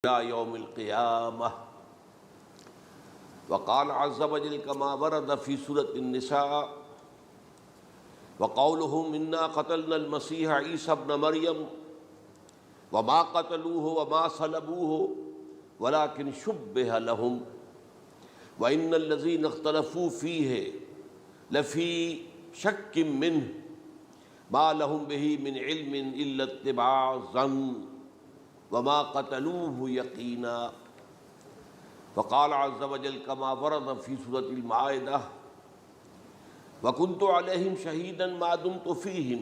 إلى يوم القيامة. وقال عز وجل كما ورد في سورة النساء وقولهم إنا قتلنا المسيح عيسى ابن مريم وما قتلوه وما صلبوه ولكن شبه لهم وإن الذين اختلفوا فيه لفي شك منه ما لهم به من علم إلا اتباع الظن وما قتلوه يقينا. وقال عز وجل كما ورد في سورة المائدة وكنت عليهم شهيدا ما دمت فيهم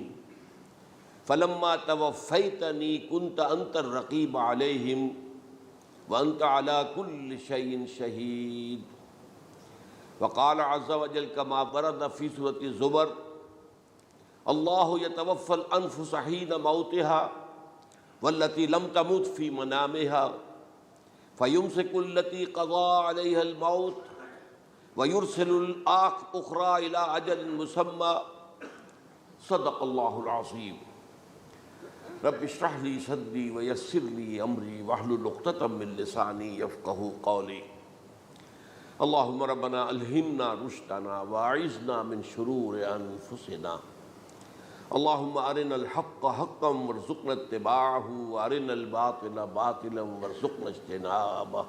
فلما توفيتني كنت أنت الرقيب عليهم وأنت على كل شيء شهيد. وقال عز وجل كما ورد في سورة الزمر الله يتوفى الأنفس حين موتها والتي لم تمت في منامها فيمسك التي قضى عليها الموت ويرسل الأخرى إلى أجل مسمى. صدق الله العظيم. رب اشرح لي صدري ويسر لي أمري واحلل عقدة من لساني يفقهوا قولي. اللهم ربنا ألهمنا رشدنا وأعذنا من شرور أنفسنا. اللهم أرنا الحق حقا وارزقنا اتباعه وأرنا الباطل باطلا وارزقنا اجتنابه.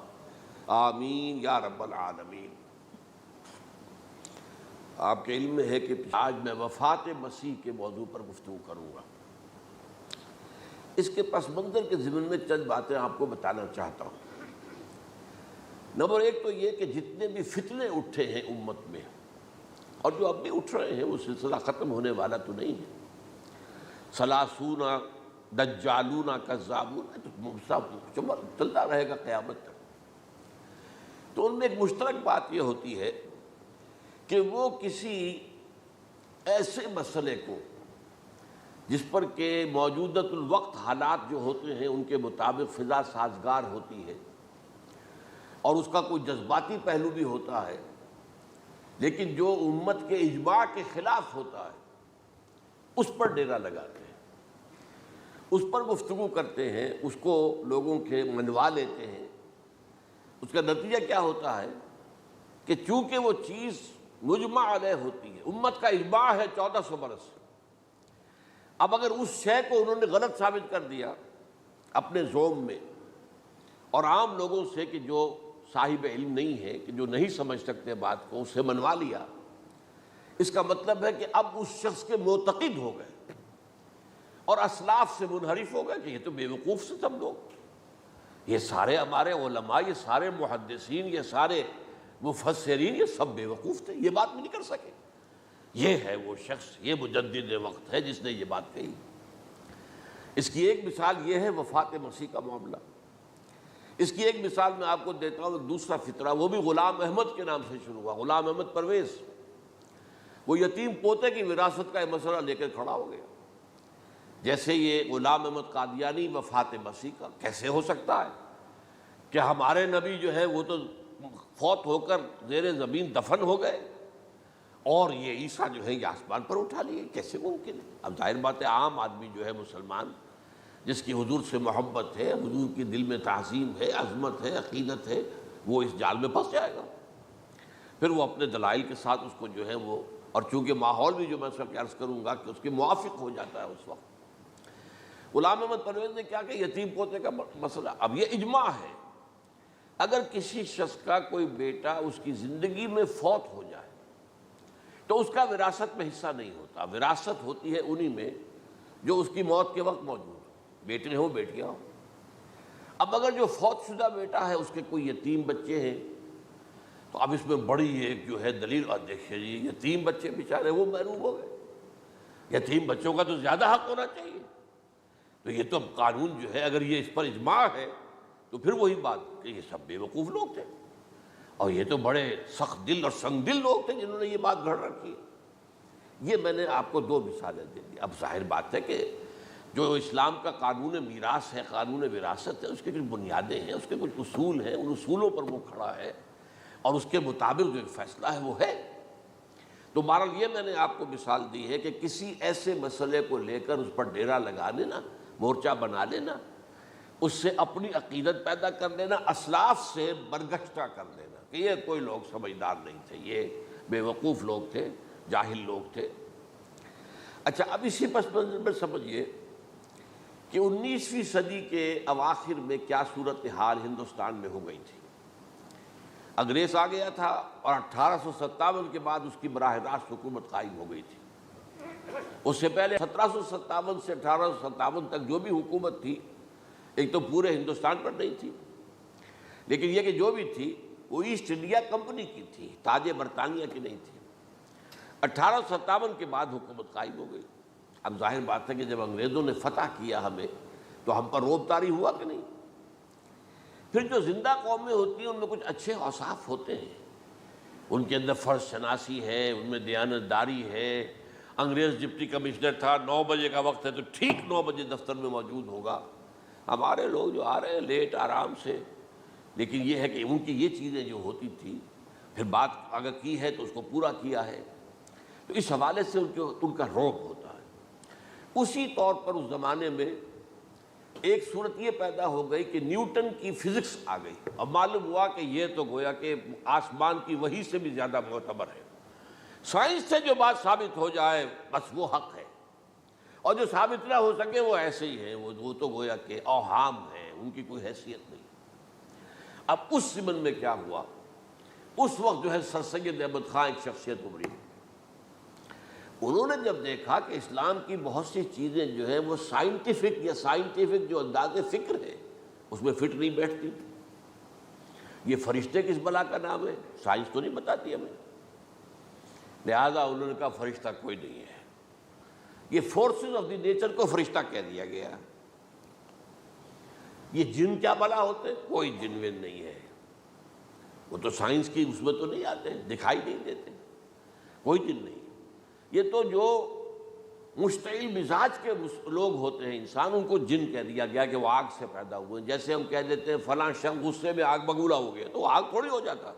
آمین یا رب العالمین. آپ کے علم میں ہے کہ آج میں وفات مسیح کے موضوع پر گفتگو کروں گا. اس کے پس منظر کے ضمن میں چند باتیں آپ کو بتانا چاہتا ہوں. نمبر ایک تو یہ کہ جتنے بھی فتنے اٹھے ہیں امت میں اور جو اب بھی اٹھ رہے ہیں وہ سلسلہ ختم ہونے والا تو نہیں ہے. ثلاثون دجالون کذابون چلتا رہے گا قیامت تک. تو ان میں ایک مشترک بات یہ ہوتی ہے کہ وہ کسی ایسے مسئلے کو جس پر کہ موجودۃ الوقت حالات جو ہوتے ہیں ان کے مطابق فضا سازگار ہوتی ہے اور اس کا کوئی جذباتی پہلو بھی ہوتا ہے، لیکن جو امت کے اجماع کے خلاف ہوتا ہے اس پر ڈیرا لگاتے ہیں، اس پر گفتگو کرتے ہیں، اس کو لوگوں کے منوا لیتے ہیں. اس کا نتیجہ کیا ہوتا ہے کہ چونکہ وہ چیز مجمع علیہ ہوتی ہے، امت کا اجماع ہے 1400 برس، اب اگر اس شے کو انہوں نے غلط ثابت کر دیا اپنے ذوم میں اور عام لوگوں سے کہ جو صاحب علم نہیں ہے، کہ جو نہیں سمجھ سکتے بات کو، اس سے منوا لیا، اس کا مطلب ہے کہ اب اس شخص کے معتقد ہو گئے اور اسلاف سے منحرف ہو گئے کہ یہ تو بے وقوف سے سب لوگ، یہ سارے ہمارے علماء، یہ سارے محدثین، یہ سارے مفسرین، یہ سب بے وقوف تھے، یہ بات بھی نہیں کر سکے. یہ ہے وہ شخص، یہ مجدد وقت ہے جس نے یہ بات کہی. اس کی ایک مثال یہ ہے وفات مسیح کا معاملہ. اس کی ایک مثال میں آپ کو دیتا ہوں. دوسرا فطرہ وہ بھی غلام احمد کے نام سے شروع ہوا، غلام احمد پرویز. وہ یتیم پوتے کی وراثت کا یہ مسئلہ لے کر کھڑا ہو گیا. جیسے یہ غلام احمد قادیانی وفات مسیح کا کیسے ہو سکتا ہے کہ ہمارے نبی جو ہے وہ تو فوت ہو کر زیر زمین دفن ہو گئے اور یہ عیسیٰ جو ہے یہ آسمان پر اٹھا لیے، کیسے ممکن ہے؟ اب ظاہر بات ہے عام آدمی جو ہے مسلمان جس کی حضور سے محبت ہے، حضور کی دل میں تعظیم ہے، عظمت ہے، عقیدت ہے، وہ اس جال میں پھنس جائے گا. پھر وہ اپنے دلائل کے ساتھ اس کو جو ہے وہ، اور چونکہ ماحول بھی جو میں سب عرض کروں گا کہ اس کے موافق ہو جاتا ہے اس وقت. غلام احمد پرویز نے کیا کہ یتیم پوتے کا مسئلہ، اب یہ اجماع ہے اگر کسی شخص کا کوئی بیٹا اس کی زندگی میں فوت ہو جائے تو اس کا وراثت میں حصہ نہیں ہوتا. وراثت ہوتی ہے انہی میں جو اس کی موت کے وقت موجود ہو، بیٹے ہوں بیٹیاں ہوں. اب اگر جو فوت شدہ بیٹا ہے اس کے کوئی یتیم بچے ہیں تو اب اس میں بڑی ایک جو ہے دلیل، اور دیکھیے جی یتیم بچے بیچارے وہ محروم ہو گئے، یتیم بچوں کا تو زیادہ حق ہونا چاہیے. تو یہ تو اب قانون جو ہے اگر یہ اس پر اجماع ہے تو پھر وہی بات کہ یہ سب بے وقوف لوگ تھے اور یہ تو بڑے سخت دل اور سنگ دل لوگ تھے جنہوں نے یہ بات گھڑ رکھی ہے. یہ میں نے آپ کو دو مثالیں دے دی. اب ظاہر بات ہے کہ جو اسلام کا قانون میراث ہے، قانون وراثت ہے، اس کے کچھ بنیادیں ہیں، اس کے کچھ اصول ہیں، ان اصولوں پر وہ کھڑا ہے اور اس کے مطابق جو ایک فیصلہ ہے وہ ہے. تو بہرحال یہ میں نے آپ کو مثال دی ہے کہ کسی ایسے مسئلے کو لے کر اس پر ڈیرا لگا لینا، مورچہ بنا لینا، اس سے اپنی عقیدت پیدا کر لینا، اسلاف سے برگشتہ کر لینا کہ یہ کوئی لوگ سمجھدار نہیں تھے، یہ بے وقوف لوگ تھے، جاہل لوگ تھے۔ اچھا، اب اسی پس منظر میں سمجھیے کہ 19ویں صدی کے اواخر میں کیا صورتحال ہندوستان میں ہو گئی تھی۔ انگریز آ گیا تھا اور 1857 کے بعد اس کی براہ راست حکومت قائم ہو گئی تھی۔ اس سے پہلے 1757 سے 1857 تک جو بھی حکومت تھی، ایک تو پورے ہندوستان پر نہیں تھی، لیکن یہ کہ جو بھی تھی وہ ایسٹ انڈیا کمپنی کی تھی، تاج برطانیہ کی نہیں تھی۔ 1857 کے بعد حکومت قائم ہو گئی۔ اب ظاہر بات ہے کہ جب انگریزوں نے فتح کیا ہمیں تو ہم پر رعب طاری ہوا کہ نہیں۔ پھر جو زندہ قومیں ہوتی ہیں ان میں کچھ اچھے اوصاف ہوتے ہیں، ان کے اندر فرض شناسی ہے، ان میں دیانت داری ہے۔ انگریز ڈپٹی کمشنر تھا، 9 بجے کا وقت ہے تو ٹھیک 9 بجے دفتر میں موجود ہوگا۔ ہمارے لوگ جو آ رہے ہیں لیٹ آرام سے، لیکن یہ ہے کہ ان کی یہ چیزیں جو ہوتی تھی، پھر بات اگر کی ہے تو اس کو پورا کیا ہے، تو اس حوالے سے ان کا رعب ہوتا ہے۔ اسی طور پر اس زمانے میں ایک صورت یہ پیدا ہو گئی کہ نیوٹن کی فزکس آ گئی، اور معلوم ہوا کہ یہ تو گویا کہ آسمان کی وحی سے بھی زیادہ معتبر ہے۔ سائنس سے جو بات ثابت ہو جائے بس وہ حق ہے، اور جو ثابت نہ ہو سکے وہ ایسے ہی ہیں، وہ تو گویا کہ اوہام ہیں، ان کی کوئی حیثیت نہیں۔ اب اس زمن میں کیا ہوا، اس وقت جو ہے سر سید احمد خان ایک شخصیت ابھری۔ انہوں نے جب دیکھا کہ اسلام کی بہت سی چیزیں جو ہیں وہ سائنٹیفک جو انداز فکر ہے اس میں فٹ نہیں بیٹھتی۔ یہ فرشتے کس بلا کا نام ہے، سائنس تو نہیں بتاتی ہمیں، لہذا انہوں نے کہا فرشتہ کوئی نہیں ہے، یہ فورسز آف دی نیچر کو فرشتہ کہہ دیا گیا۔ یہ جن کیا بلا ہوتے، کوئی جن ون نہیں ہے، وہ تو سائنس کی اس میں تو نہیں آتے، دکھائی نہیں دیتے، کوئی جن نہیں۔ یہ تو جو مشتعل مزاج کے لوگ ہوتے ہیں انسان، ان کو جن کہہ دیا گیا کہ وہ آگ سے پیدا ہوئے ہیں۔ جیسے ہم کہہ دیتے ہیں فلاں شخص غصے میں آگ بگولا ہو گیا، تو آگ تھوڑی ہو جاتا،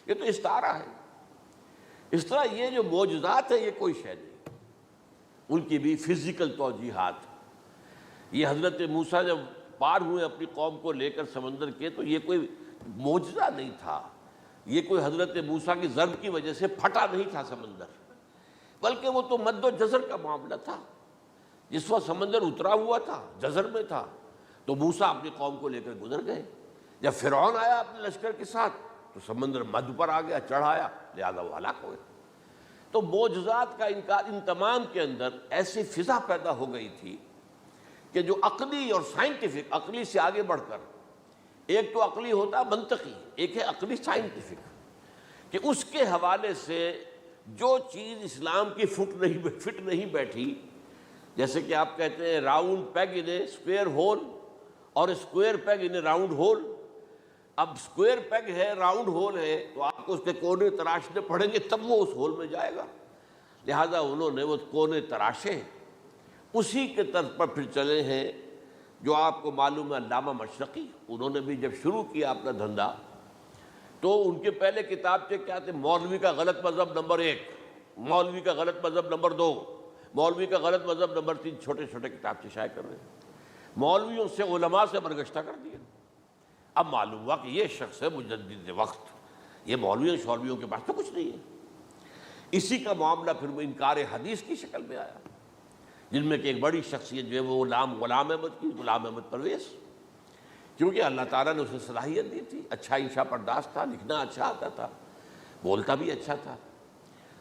یہ تو استعارہ ہے۔ اس طرح یہ جو معجزات ہیں یہ کوئی شے نہیں، ان کی بھی فزیکل توجیحات۔ یہ حضرت موسیٰ جب پار ہوئے اپنی قوم کو لے کر سمندر کے، تو یہ کوئی معجزہ نہیں تھا، یہ کوئی حضرت موسیٰ کی ضرب کی وجہ سے پھٹا نہیں تھا سمندر، بلکہ وہ تو مد و جزر کا معاملہ تھا۔ جس وقت سمندر اترا ہوا تھا، جزر میں تھا، تو موسیٰ اپنی قوم کو لے کر گزر گئے۔ جب فرعون آیا اپنے لشکر کے ساتھ تو سمندر مد پر آ گیا، چڑھایا، لہذا وہ ہلاک ہوئے۔ تو معجزات کا انکار، ان تمام کے اندر ایسی فضا پیدا ہو گئی تھی کہ جو عقلی اور سائنٹیفک، عقلی سے آگے بڑھ کر، ایک تو عقلی ہوتا منطقی، ایک ہے عقلی سائنٹیفک، کہ اس کے حوالے سے جو چیز اسلام کی فٹ نہیں بیٹھی، جیسے کہ آپ کہتے ہیں round peg in a square hole اور square peg in a round hole. اب اسکوئر پیگ ہے، راؤنڈ ہول ہے، تو آپ کو اس کے کونے تراشنے پڑیں گے تب وہ اس ہول میں جائے گا، لہذا انہوں نے وہ کونے تراشے، اسی کے طرز پر پھر چلے ہیں۔ جو آپ کو معلوم ہے علامہ مشرقی، انہوں نے بھی جب شروع کیا اپنا دھندا، تو ان کے پہلے کتابچے کیا تھے، مولوی کا غلط مذہب نمبر 1، مولوی کا غلط مذہب نمبر 2، مولوی کا غلط مذہب نمبر 3، چھوٹے چھوٹے کتابچے شائع کر رہے ہیں۔ مولویوں سے علماء سے برگشتہ کر دیا۔ اب معلوم ہوا کہ یہ شخص ہے مجدد وقت، یہ مولویوں کے پاس تو کچھ نہیں ہے۔ اسی کا معاملہ پھر وہ انکار حدیث کی شکل میں آیا، جن میں کہ ایک بڑی شخصیت جو ہے وہ غلام احمد کی، غلام احمد پرویز، کیونکہ اللہ تعالیٰ نے اسے صلاحیت دی تھی، اچھا انشا پرداز تھا، لکھنا اچھا آتا تھا، بولتا بھی اچھا تھا،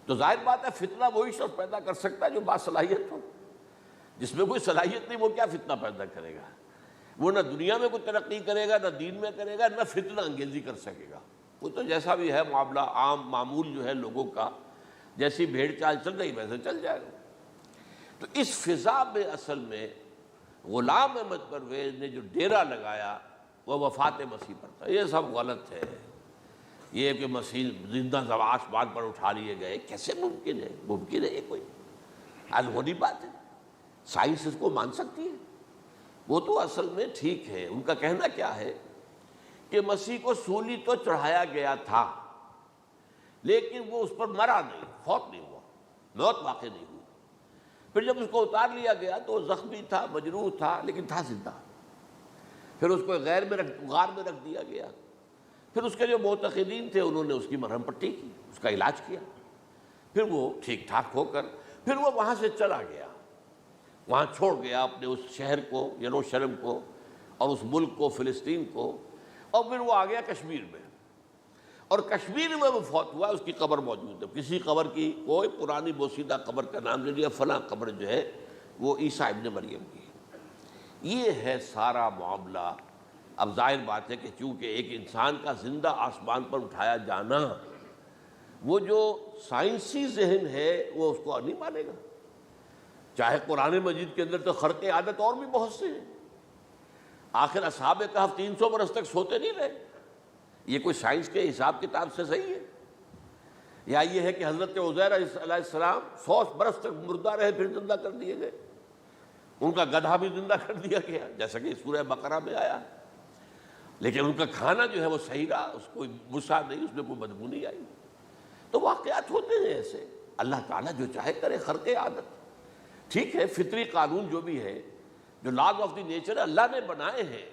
تو ظاہر بات ہے فتنہ وہی شخص پیدا کر سکتا ہے جو باصلاحیت ہو۔ جس میں کوئی صلاحیت نہیں وہ کیا فتنہ پیدا کرے گا، وہ نہ دنیا میں کوئی ترقی کرے گا، نہ دین میں کرے گا، نہ فتنہ انگیزی کر سکے گا۔ وہ تو جیسا بھی ہے معاملہ عام معمول جو ہے لوگوں کا، جیسی بھیڑ چال چل رہی ویسے چل جائے گا۔ تو اس فضا میں اصل میں غلام احمد پرویز نے جو ڈیرا لگایا وہ وفات مسیح پر تھا۔ یہ سب غلط ہے، یہ کہ مسیح زندہ آسمان پر اٹھا لیے گئے، کیسے ممکن ہے؟ ممکن ہے یہ کوئی الہونی بات ہے، سائنس اس کو مان سکتی ہے؟ وہ تو اصل میں ٹھیک ہے، ان کا کہنا کیا ہے کہ مسیح کو سولی تو چڑھایا گیا تھا، لیکن وہ اس پر مرا نہیں، فوت نہیں ہوا، موت واقع نہیں ہوئی۔ پھر جب اس کو اتار لیا گیا تو وہ زخمی تھا، مجروح تھا، لیکن تھا زندہ۔ پھر اس کو غار میں رکھ دیا گیا. پھر اس کے جو معتقدین تھے انہوں نے اس کی مرہم پٹی کی، اس کا علاج کیا. پھر وہ ٹھیک ٹھاک ہو کر پھر وہ وہاں سے چلا گیا، وہاں چھوڑ گیا اپنے اس شہر کو، یروشلم کو، اور اس ملک کو، فلسطین کو، اور پھر وہ آ گیا کشمیر میں. اور کشمیر میں وہ فوت ہوا، اس کی قبر موجود ہے. کسی قبر کی کوئی پرانی بوسیدہ قبر کا نام لے لیا، فلاں قبر جو ہے وہ عیسیٰ ابن مریم کی ہے. یہ ہے سارا معاملہ. اب ظاہر بات ہے کہ چونکہ ایک انسان کا زندہ آسمان پر اٹھایا جانا، وہ جو سائنسی ذہن ہے وہ اس کو نہیں مانے گا. چاہے قرآن مجید کے اندر تو خرق عادت اور بھی بہت سے ہیں. آخر اصحاب کہف 300 برس تک سوتے نہیں رہے. یہ کوئی سائنس کے حساب کتاب سے صحیح ہے؟ یا یہ ہے کہ حضرت عزیر علیہ السلام 100 برس تک مردہ رہے پھر زندہ کر دیے گئے؟ ان کا گدھا بھی زندہ کر دیا گیا جیسا کہ سورہ بقرہ میں آیا، لیکن ان کا کھانا جو ہے وہ صحیح رہا، اس کو مسا نہیں، اس میں کوئی بدبو نہیں آئی. تو واقعات ہوتے ہیں ایسے. اللہ تعالیٰ جو چاہے کرے. خرق عادت ٹھیک ہے، فطری قانون جو بھی ہے، جو لاز آف دی نیچر اللہ نے بنائے ہیں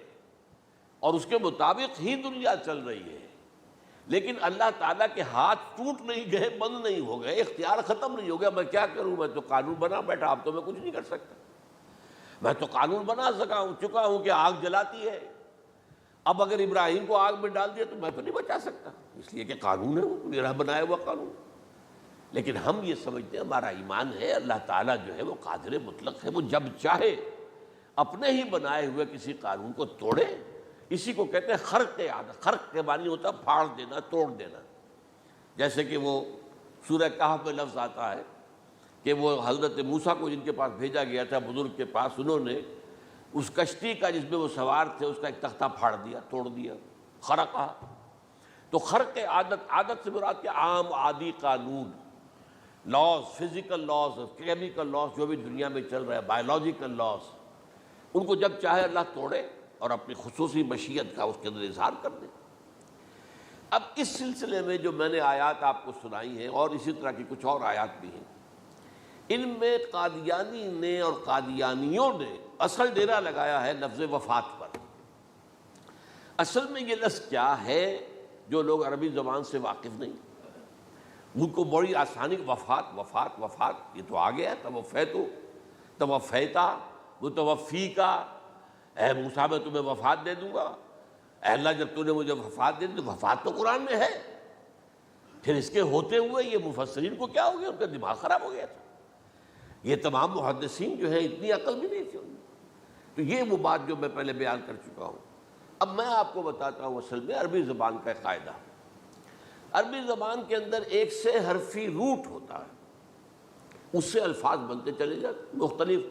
اور اس کے مطابق ہی دنیا چل رہی ہے، لیکن اللہ تعالیٰ کے ہاتھ ٹوٹ نہیں گئے، بند نہیں ہو گئے، اختیار ختم نہیں ہو گیا. میں کیا کروں، میں تو قانون بنا بیٹھا، اب تو میں کچھ نہیں کر سکتا. میں تو قانون بنا چکا ہوں کہ آگ جلاتی ہے، اب اگر ابراہیم کو آگ میں ڈال دیا تو میں تو نہیں بچا سکتا، اس لیے کہ قانون ہے، وہ میرا بنایا ہوا قانون. لیکن ہم یہ سمجھتے ہیں، ہمارا ایمان ہے اللہ تعالیٰ جو ہے وہ قادر مطلق ہے، وہ جب چاہے اپنے ہی بنائے ہوئے کسی قانون کو توڑے. اسی کو کہتے ہیں خرق عادت. خرق کے معنی ہوتا ہے پھاڑ دینا، توڑ دینا. جیسے کہ وہ سورہ کہف میں لفظ آتا ہے کہ وہ حضرت موسیٰ کو جن کے پاس بھیجا گیا تھا، بزرگ کے پاس، انہوں نے اس کشتی کا جس میں وہ سوار تھے اس کا ایک تختہ پھاڑ دیا، توڑ دیا. خرقہ. تو خرق عادت سے مراد کیا؟ عام عادی قانون، laws, physical laws, chemical laws, جو بھی دنیا میں چل رہا ہے، بایولوجیکل لاز، ان کو جب چاہے اللہ توڑے اور اپنی خصوصی مشیت کا اس کے اندر اظہار کر دے. اب اس سلسلے میں جو میں نے آیات آپ کو سنائی ہیں، اور اسی طرح کی کچھ اور آیات بھی ہیں، ان میں قادیانی نے اور قادیانیوں نے اصل ڈیرا لگایا ہے لفظ وفات پر. اصل میں یہ لفظ کیا ہے جو لوگ عربی زبان سے واقف نہیں، ان کو بڑی آسانی، وفات وفات وفات، یہ تو آ گیا. توفیتو، توفیتا، متوفی کا، اے موسیٰ میں تمہیں وفات دے دوں گا. اے اللہ جب تو نے مجھے وفات دے دی، تو وفات تو قرآن میں ہے. پھر اس کے ہوتے ہوئے یہ مفسرین کو کیا ہو گیا؟ ان کا دماغ خراب ہو گیا تھا. یہ تمام محدثین جو ہیں اتنی عقل بھی نہیں تھی ان میں. تو یہ وہ بات جو میں پہلے بیان کر چکا ہوں. اب میں آپ کو بتاتا ہوں اصل میں عربی زبان کا قاعدہ. عربی زبان کے اندر ایک سے حرفی روٹ ہوتا ہے، اس سے الفاظ بنتے چلے جاتے. مختلف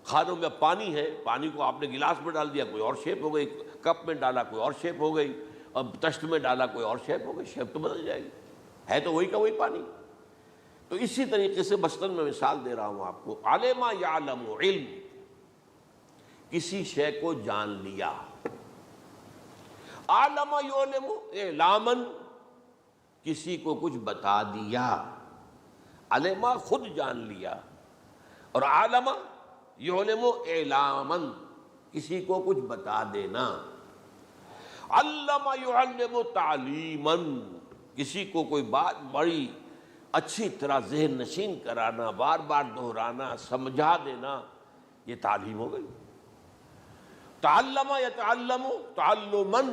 کھانوں میں پانی ہے، پانی کو آپ نے گلاس میں ڈال دیا، کوئی اور شیپ ہو گئی. کپ میں ڈالا، کوئی اور شیپ ہو گئی. اور تشت میں ڈالا، کوئی اور شیپ ہو گئی. شیپ تو بدل جائے گی، ہے تو وہی کا وہی پانی. تو اسی طریقے سے مثلاً میں مثال دے رہا ہوں آپ کو. علم یعلم، علم، کسی شے کو جان لیا. علم یعلم اعلاماً، کسی کو کچھ بتا دیا. علم خود جان لیا، اور علم یعلم اعلاماً، کسی کو کچھ بتا دینا. علم یعلم تعلیماً، کسی کو کوئی بات بڑی اچھی طرح ذہن نشین کرانا، بار بار دہرانا، سمجھا دینا، یہ تعلیم ہو گئی. تعلم یتعلم تعلماً،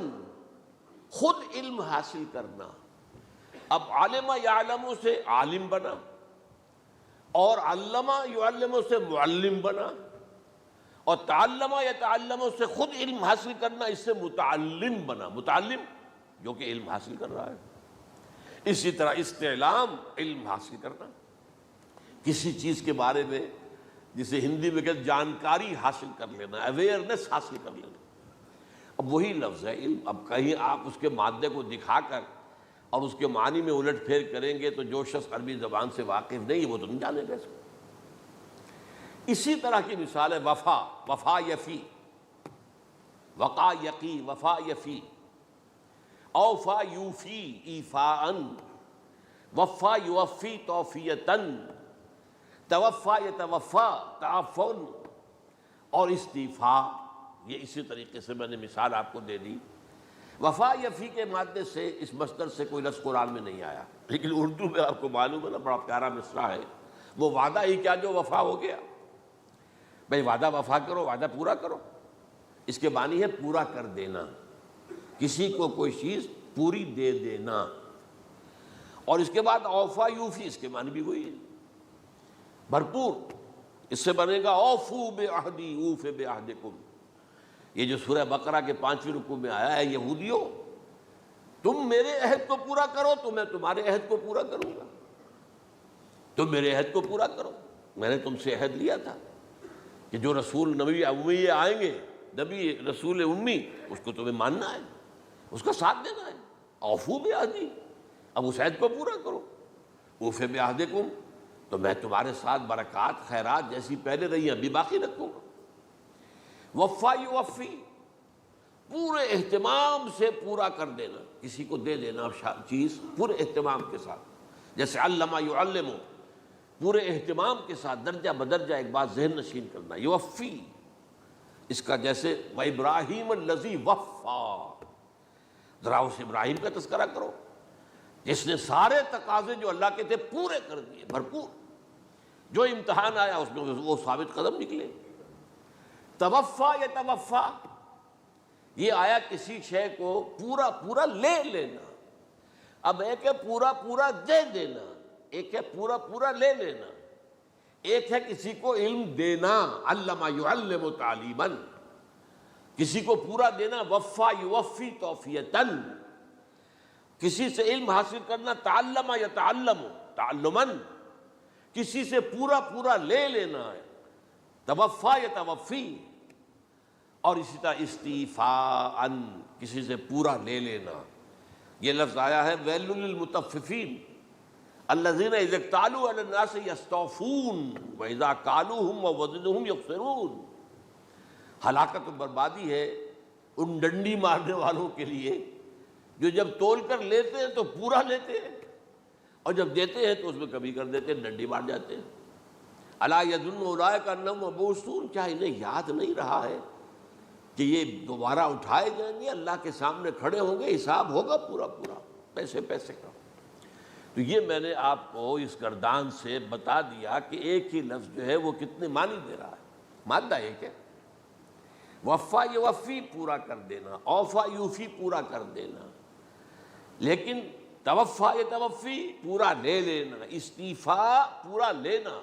خود علم حاصل کرنا. اب علم یعلم سے عالم بنا، اور علم یعلم سے معلم بنا، اور تعلم یتعلم سے خود علم حاصل کرنا، اس سے متعلم بنا. متعلم جو کہ علم حاصل کر رہا ہے. اسی طرح استعلام، علم حاصل کرنا کسی چیز کے بارے میں، جسے ہندی میں کہتے جانکاری حاصل کر لینا، اویئرنیس حاصل کر لینا. اب وہی لفظ ہے علم. اب کہیں آپ اس کے مادے کو دکھا کر اور اس کے معنی میں الٹ پھیر کریں گے تو جو شخص عربی زبان سے واقف نہیں وہ تو نہیں جانے گا اس کو. اسی طرح کی مثال ہے وفا. وفا یفی، وقا یقی، وفا یفی. اوفا یوفی ایفاءً، وفا یوفی توفیتاً، توفا یتوفا تعفن، اور استیفا یہ اسی طریقے سے میں نے مثال آپ کو دے دی۔ وفا یا فی کے مادے سے اس مصدر سے کوئی لفظ قرآن میں نہیں آیا، لیکن اردو میں آپ کو معلوم ہے نا، بڑا پیارا مصرع ہے، وہ وعدہ ہی کیا جو وفا ہو گیا۔ بھئی وعدہ وفا کرو، وعدہ پورا کرو، اس کے معنی ہے پورا کر دینا، کسی کو کوئی چیز پوری دے دینا۔ اور اس کے بعد اوفا یوفی، اس کے معنی بھی وہی ہے، بھرپور۔ اس سے بنے گا اوفو بعہدی اوف بعہدکم، یہ جو سورہ بقرہ کے 5ویں رکوع میں آیا ہے، یہودیوں تم میرے عہد کو پورا کرو تو میں تمہارے عہد کو پورا کروں گا، تم میرے عہد کو پورا کرو۔ میں نے تم سے عہد لیا تھا کہ جو رسول نبی امی آئیں گے، نبی رسول امی، اس کو تمہیں ماننا ہے، اس کا ساتھ دینا ہے۔ اوفو بعہدی، اب اس عہد کو پورا کرو۔ اوف بعہدکم، تو میں تمہارے ساتھ برکات خیرات جیسی پہلے رہی ہیں ابھی باقی رکھوں گا۔ وفا یوفی، پورے اہتمام سے پورا کر دینا، کسی کو دے دینا چیز پورے اہتمام کے ساتھ، جیسے علمہ یعلم، پورے اہتمام کے ساتھ درجہ بدرجہ ایک بات ذہن نشین کرنا۔ یوفی، اس کا جیسے وَإِبْرَاهِيمَ الَّذِي وَفَّى، ذرا اس ابراہیم کا تذکرہ کرو جس نے سارے تقاضے جو اللہ کے تھے پورے کر دیے، بھرپور۔ جو امتحان آیا اس میں وہ ثابت قدم نکلے۔ توفا یا توفا، یہ آیا کسی شے کو پورا پورا لے لینا۔ اب ایک ہے پورا پورا دے دینا، ایک ہے پورا پورا لے لینا، ایک ہے کسی کو علم دینا، علم یعلم تعلیما، کسی کو پورا دینا، وفا یوفی توفیتن، کسی سے علم حاصل کرنا، تعلم یتعلم تعلما، کسی سے پورا پورا لے لینا ہے، توفا یتوفی۔ اور اسی طرح استیفاء، کسی سے پورا لے لینا۔ یہ لفظ آیا ہے ویل للمطففین الذین اذا اکتالوا علی الناس یستوفون واذا کالوہم ووزنوہم یخسرون۔ ہلاکت و بربادی ہے ان ڈنڈی مارنے والوں کے لیے جو جب تول کر لیتے ہیں تو پورا لیتے ہیں، اور جب دیتے ہیں تو اس میں کمی کر دیتے ہیں، ڈنڈی مار جاتے ہیں۔ الا یظن اولئک انہم مبعوثون، کیا انہیں یاد نہیں رہا ہے کہ یہ دوبارہ اٹھائے جائیں گے، اللہ کے سامنے کھڑے ہوں گے، حساب ہوگا پورا پورا، پیسے پیسے کا۔ تو یہ میں نے آپ کو اس گردان سے بتا دیا کہ ایک ہی لفظ جو ہے وہ کتنے معنی دے رہا ہے۔ مادہ ایک ہے، وفا یوفی پورا کر دینا، اوفا یوفی پورا کر دینا، لیکن توفا یتوفی پورا لے لینا، استیفاء پورا لینا۔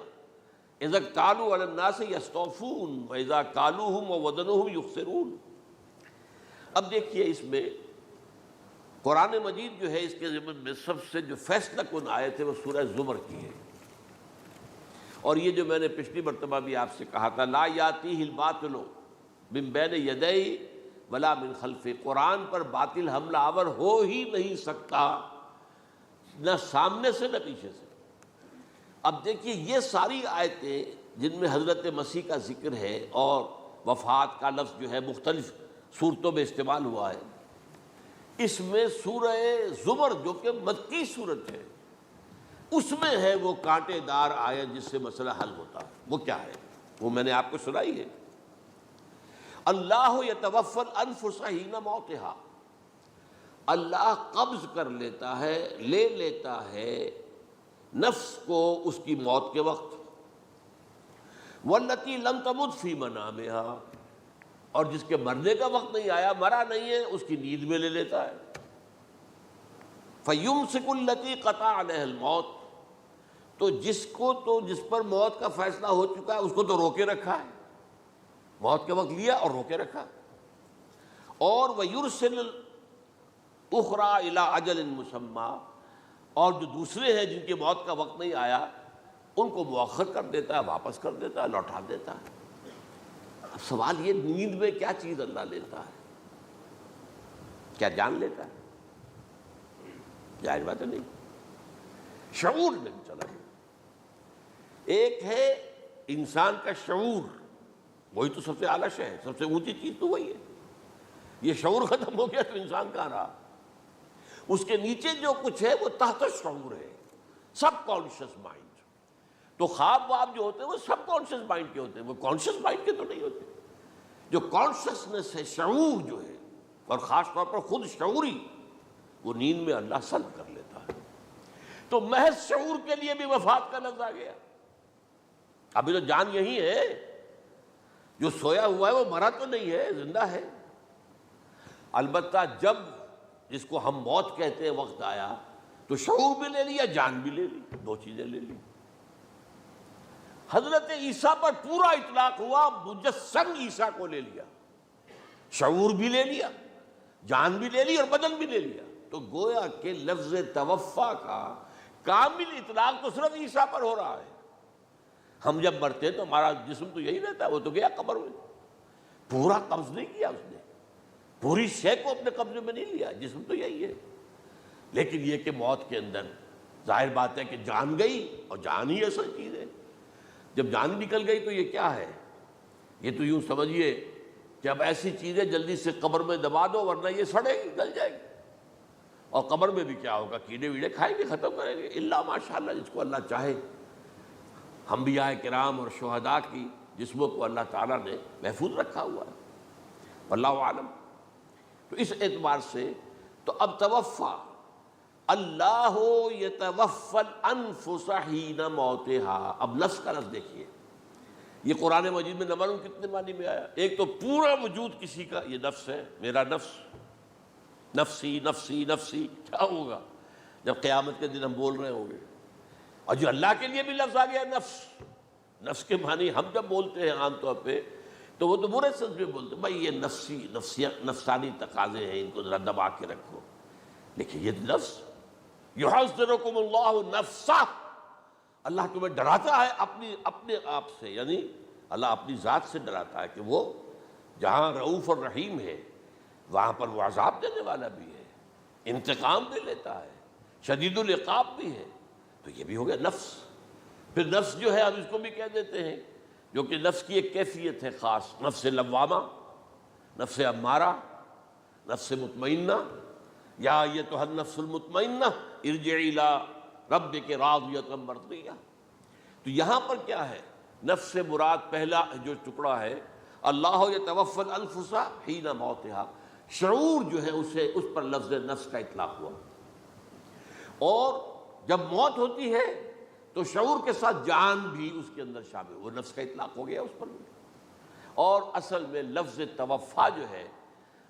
اذا اکتالوا علی الناس یستوفون واذا کالوہم ووزنوہم یخسرون۔ اب دیکھیے اس میں قرآن مجید جو ہے اس کے ضمن میں سب سے جو فیصلہ کن آیت ہے وہ سورہ زمر کی ہے، اور یہ جو میں نے پچھلی مرتبہ بھی آپ سے کہا تھا، لا یاتیہ الباطل من بین یدیہ ولا من خلفہ، قرآن پر باطل حملہ آور ہو ہی نہیں سکتا، نہ سامنے سے نہ پیچھے سے۔ اب دیکھیے یہ ساری آیتیں جن میں حضرت مسیح کا ذکر ہے اور وفات کا لفظ جو ہے مختلف صورتوں میں استعمال ہوا ہے، اس میں سورہ زمر جو کہ مکی صورت ہے اس میں ہے وہ کانٹے دار آیت جس سے مسئلہ حل ہوتا ہے۔ وہ کیا ہے؟ وہ میں نے آپ کو سنائی ہے، اللہ یتوفی الانفس حین موتہا، اللہ قبض کر لیتا ہے، لے لیتا ہے نفس کو اس کی موت کے وقت، واللتی لم تمت فی منامہا، اور جس کے مرنے کا وقت نہیں آیا، مرا نہیں ہے، اس کی نیند میں لے لیتا ہے۔ فیمسک التی قطع علیہ الموت، تو جس پر موت کا فیصلہ ہو چکا ہے اس کو تو روکے رکھا ہے، موت کے وقت لیا اور روکے رکھا۔ اور ویرسل الاخری الی اجل مسمی، اور جو دوسرے ہیں جن کی موت کا وقت نہیں آیا ان کو مؤخر کر دیتا ہے، واپس کر دیتا ہے، لوٹا دیتا ہے۔ اب سوال یہ، نیند میں کیا چیز اللہ لیتا ہے؟ کیا جان لیتا ہے؟ ظاہر بات ہے نہیں، شعور میں چلا گیا۔ ایک ہے انسان کا شعور، وہی تو سب سے اعلیٰ شے ہے، سب سے اونچی چیز تو وہی ہے۔ یہ شعور ختم ہو گیا تو انسان کہاں رہا؟ اس کے نیچے جو کچھ ہے وہ تحت شعور ہے، سب کانشیس مائنڈ۔ تو خواب واب جو ہوتے ہیں وہ سب کانشیس مائنڈ کے ہوتے ہیں، وہ کانشیس مائنڈ کے تو نہیں ہوتے۔ جو کانشسنس ہے، شعور جو ہے، اور خاص طور پر خود شعوری، وہ نیند میں اللہ سلب کر لیتا ہے۔ تو محض شعور کے لیے بھی وفات کا لفظ آ گیا۔ ابھی تو جان یہی ہے، جو سویا ہوا ہے وہ مرا تو نہیں ہے، زندہ ہے۔ البتہ جب جس کو ہم موت کہتے ہیں وقت آیا تو شعور بھی لے لیا، جان بھی لے لی، دو چیزیں لے لی۔ حضرت عیسیٰ پر پورا اطلاق ہوا، مجسم عیسیٰ کو لے لیا، شعور بھی لے لیا، جان بھی لے لی اور بدن بھی لے لیا۔ تو گویا کہ لفظ توفا کا کامل اطلاق تو صرف عیسیٰ پر ہو رہا ہے۔ ہم جب مرتے ہیں تو ہمارا جسم تو یہی رہتا ہے، وہ تو گیا قبر میں، پورا قبض نہیں کیا اس نے، پوری شے کو اپنے قبضے میں نہیں لیا، جسم تو یہی ہے۔ لیکن یہ کہ موت کے اندر ظاہر بات ہے کہ جان گئی، اور جان ہی اصل چیز ہے۔ جب جان نکل گئی تو یہ کیا ہے؟ یہ تو یوں سمجھیے کہ اب ایسی چیزیں جلدی سے قبر میں دبا دو ورنہ یہ سڑے گی، گل جائے گی۔ اور قبر میں بھی کیا ہوگا؟ کیڑے ویڑے کھائیں گے، ختم کریں گے، الا ماشاءاللہ جس کو اللہ چاہے۔ انبیاء کرام اور شہداء کی جسموں کو اللہ تعالیٰ نے محفوظ رکھا ہوا ہے، واللہ عالم۔ تو اس اعتبار سے تو اب توفا، اللہ یتوفی الانفس حین موتها، اب نفس کا لفظ دیکھیے، یہ قرآن مجید میں نہ معلوم کتنے معنی میں آیا۔ ایک تو پورا وجود کسی کا یہ نفس ہے، میرا نفس، نفسی نفسی نفسی، کیا ہوگا جب قیامت کے دن ہم بول رہے ہوں گے؟ اور جو اللہ کے لیے بھی لفظ آ گیا نفس، نفس کے معنی ہم جب بولتے ہیں عام طور پہ تو وہ تو برے سنس میں بولتے ہیں، بھائی یہ نفسانی تقاضے ہیں، ان کو ذرا دبا کے رکھو۔ لیکن یہ نفس، یحذرکم اللہ نفسہ، اللہ تمہیں ڈراتا ہے اپنے آپ سے، یعنی اللہ اپنی ذات سے ڈراتا ہے کہ وہ جہاں رؤوف اور رحیم ہے وہاں پر وہ عذاب دینے والا بھی ہے، انتقام بھی لیتا ہے، شدید العقاب بھی ہے۔ تو یہ بھی ہو گیا نفس۔ پھر نفس جو ہے ہم اس کو بھی کہہ دیتے ہیں، جو کہ نفس کی ایک کیفیت ہے خاص، نفس لوامہ، نفس امارہ، نفس مطمئنہ، یا ایتھا النفس المطمئنہ ارجعی الی ربک راضیۃ مرضیہ۔ تو یہاں پر کیا ہے؟ نفس سے مراد پہلا جو ٹکڑا ہے، اللہ یتوفی الانفس حین موتہا، شعور جو ہے اس پر لفظ نفس کا اطلاق ہوا۔ اور جب موت ہوتی ہے تو شعور کے ساتھ جان بھی اس کے اندر شامل، وہ نفس کا اطلاق ہو گیا اس پر بھی۔ اور اصل میں لفظ توفا جو ہے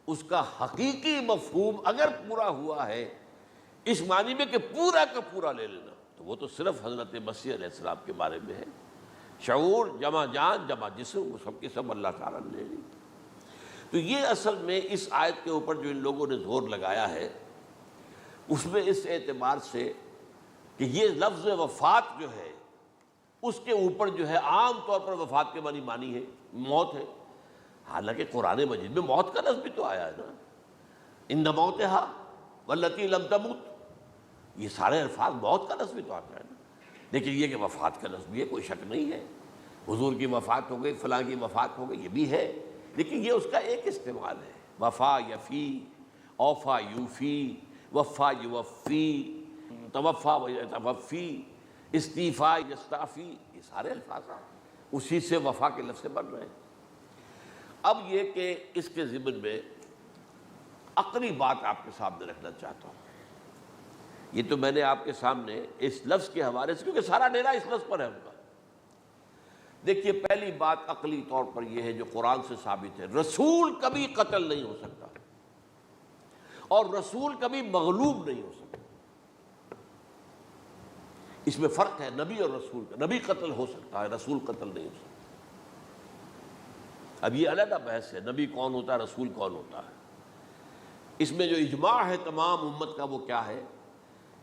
اس کا حقیقی مفہوم اگر پورا ہوا ہے اس معنی میں کہ پورا کا پورا لے لینا، تو وہ تو صرف حضرت مسیح علیہ السلام کے بارے میں ہے۔ شعور جمع جان جمع جسم، وہ سب کے سب اللہ تعالیٰ نے لے لی۔ تو یہ اصل میں اس آیت کے اوپر جو ان لوگوں نے زور لگایا ہے، اس میں اس اعتبار سے کہ یہ لفظ وفات جو ہے اس کے اوپر جو ہے عام طور پر وفات کے معنی ہے موت ہے، حالانکہ قرآن مجید میں موت کا لفظ بھی تو آیا ہے نا، ان موتہا واللتی لم تمت، یہ سارے الفاظ موت کا لفظ بھی تو آتا ہے نا۔ لیکن یہ کہ وفات کا لفظ بھی ہے، کوئی شک نہیں ہے، حضور کی وفات ہو گئی، فلاں کی وفات ہو گئی، یہ بھی ہے، لیکن یہ اس کا ایک استعمال ہے۔ وفا یفی، اوفا یوفی، وفا یوفی، توفا یتوفی، استیفا یستعفی، یہ سارے الفاظ اسی سے وفا کے لفظ سے بن رہے ہیں۔ اب یہ کہ اس کے ضمن میں عقلی بات آپ کے سامنے رکھنا چاہتا ہوں۔ یہ تو میں نے آپ کے سامنے اس لفظ کے حوالے سے، کیونکہ سارا ڈیرا اس لفظ پر ہے ان کا۔ دیکھیے پہلی بات عقلی طور پر یہ ہے جو قرآن سے ثابت ہے، رسول کبھی قتل نہیں ہو سکتا اور رسول کبھی مغلوب نہیں ہو سکتا۔ اس میں فرق ہے نبی اور رسول کا، نبی قتل ہو سکتا ہے، رسول قتل نہیں ہو سکتا۔ اب یہ علیحدہ بحث ہے، نبی کون ہوتا ہے، رسول کون ہوتا ہے۔ اس میں جو اجماع ہے تمام امت کا وہ کیا ہے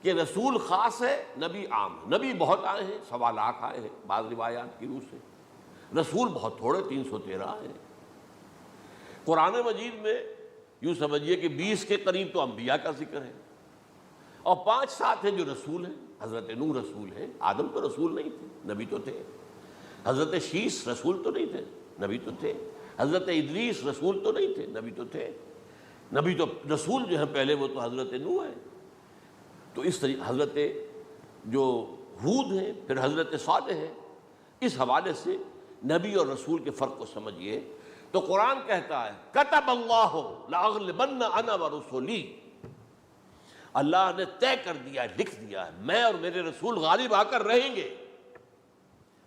کہ رسول خاص ہے، نبی عام ہے۔ نبی بہت آئے ہیں، 1.25 لاکھ آئے ہیں بعض روایات کی روح سے، رسول بہت تھوڑے 313 آئے ہیں۔ قرآن مجید میں یوں سمجھیے کہ 20 کے قریب تو انبیاء کا ذکر ہے، اور 5-7 ہیں جو رسول ہیں۔ حضرت نوح رسول ہیں، آدم تو رسول نہیں تھے، نبی تو تھے۔ حضرت شیس رسول تو نہیں تھے، نبی تو تھے۔ حضرت ادریس رسول تو نہیں تھے، نبی تو تھے۔ نبی تو رسول جو ہے پہلے وہ تو حضرت نوح ہے۔ تو اس طریقے حضرت جو ہود ہیں، پھر حضرت صالح ہیں۔ اس حوالے سے نبی اور رسول کے فرق کو سمجھیے۔ تو تو قرآن کہتا ہے کتب اللہ لاغلبن انا ورسلی، اللہ نے طے کر دیا ہے، لکھ دیا ہے، میں اور میرے رسول غالب آ کر رہیں گے،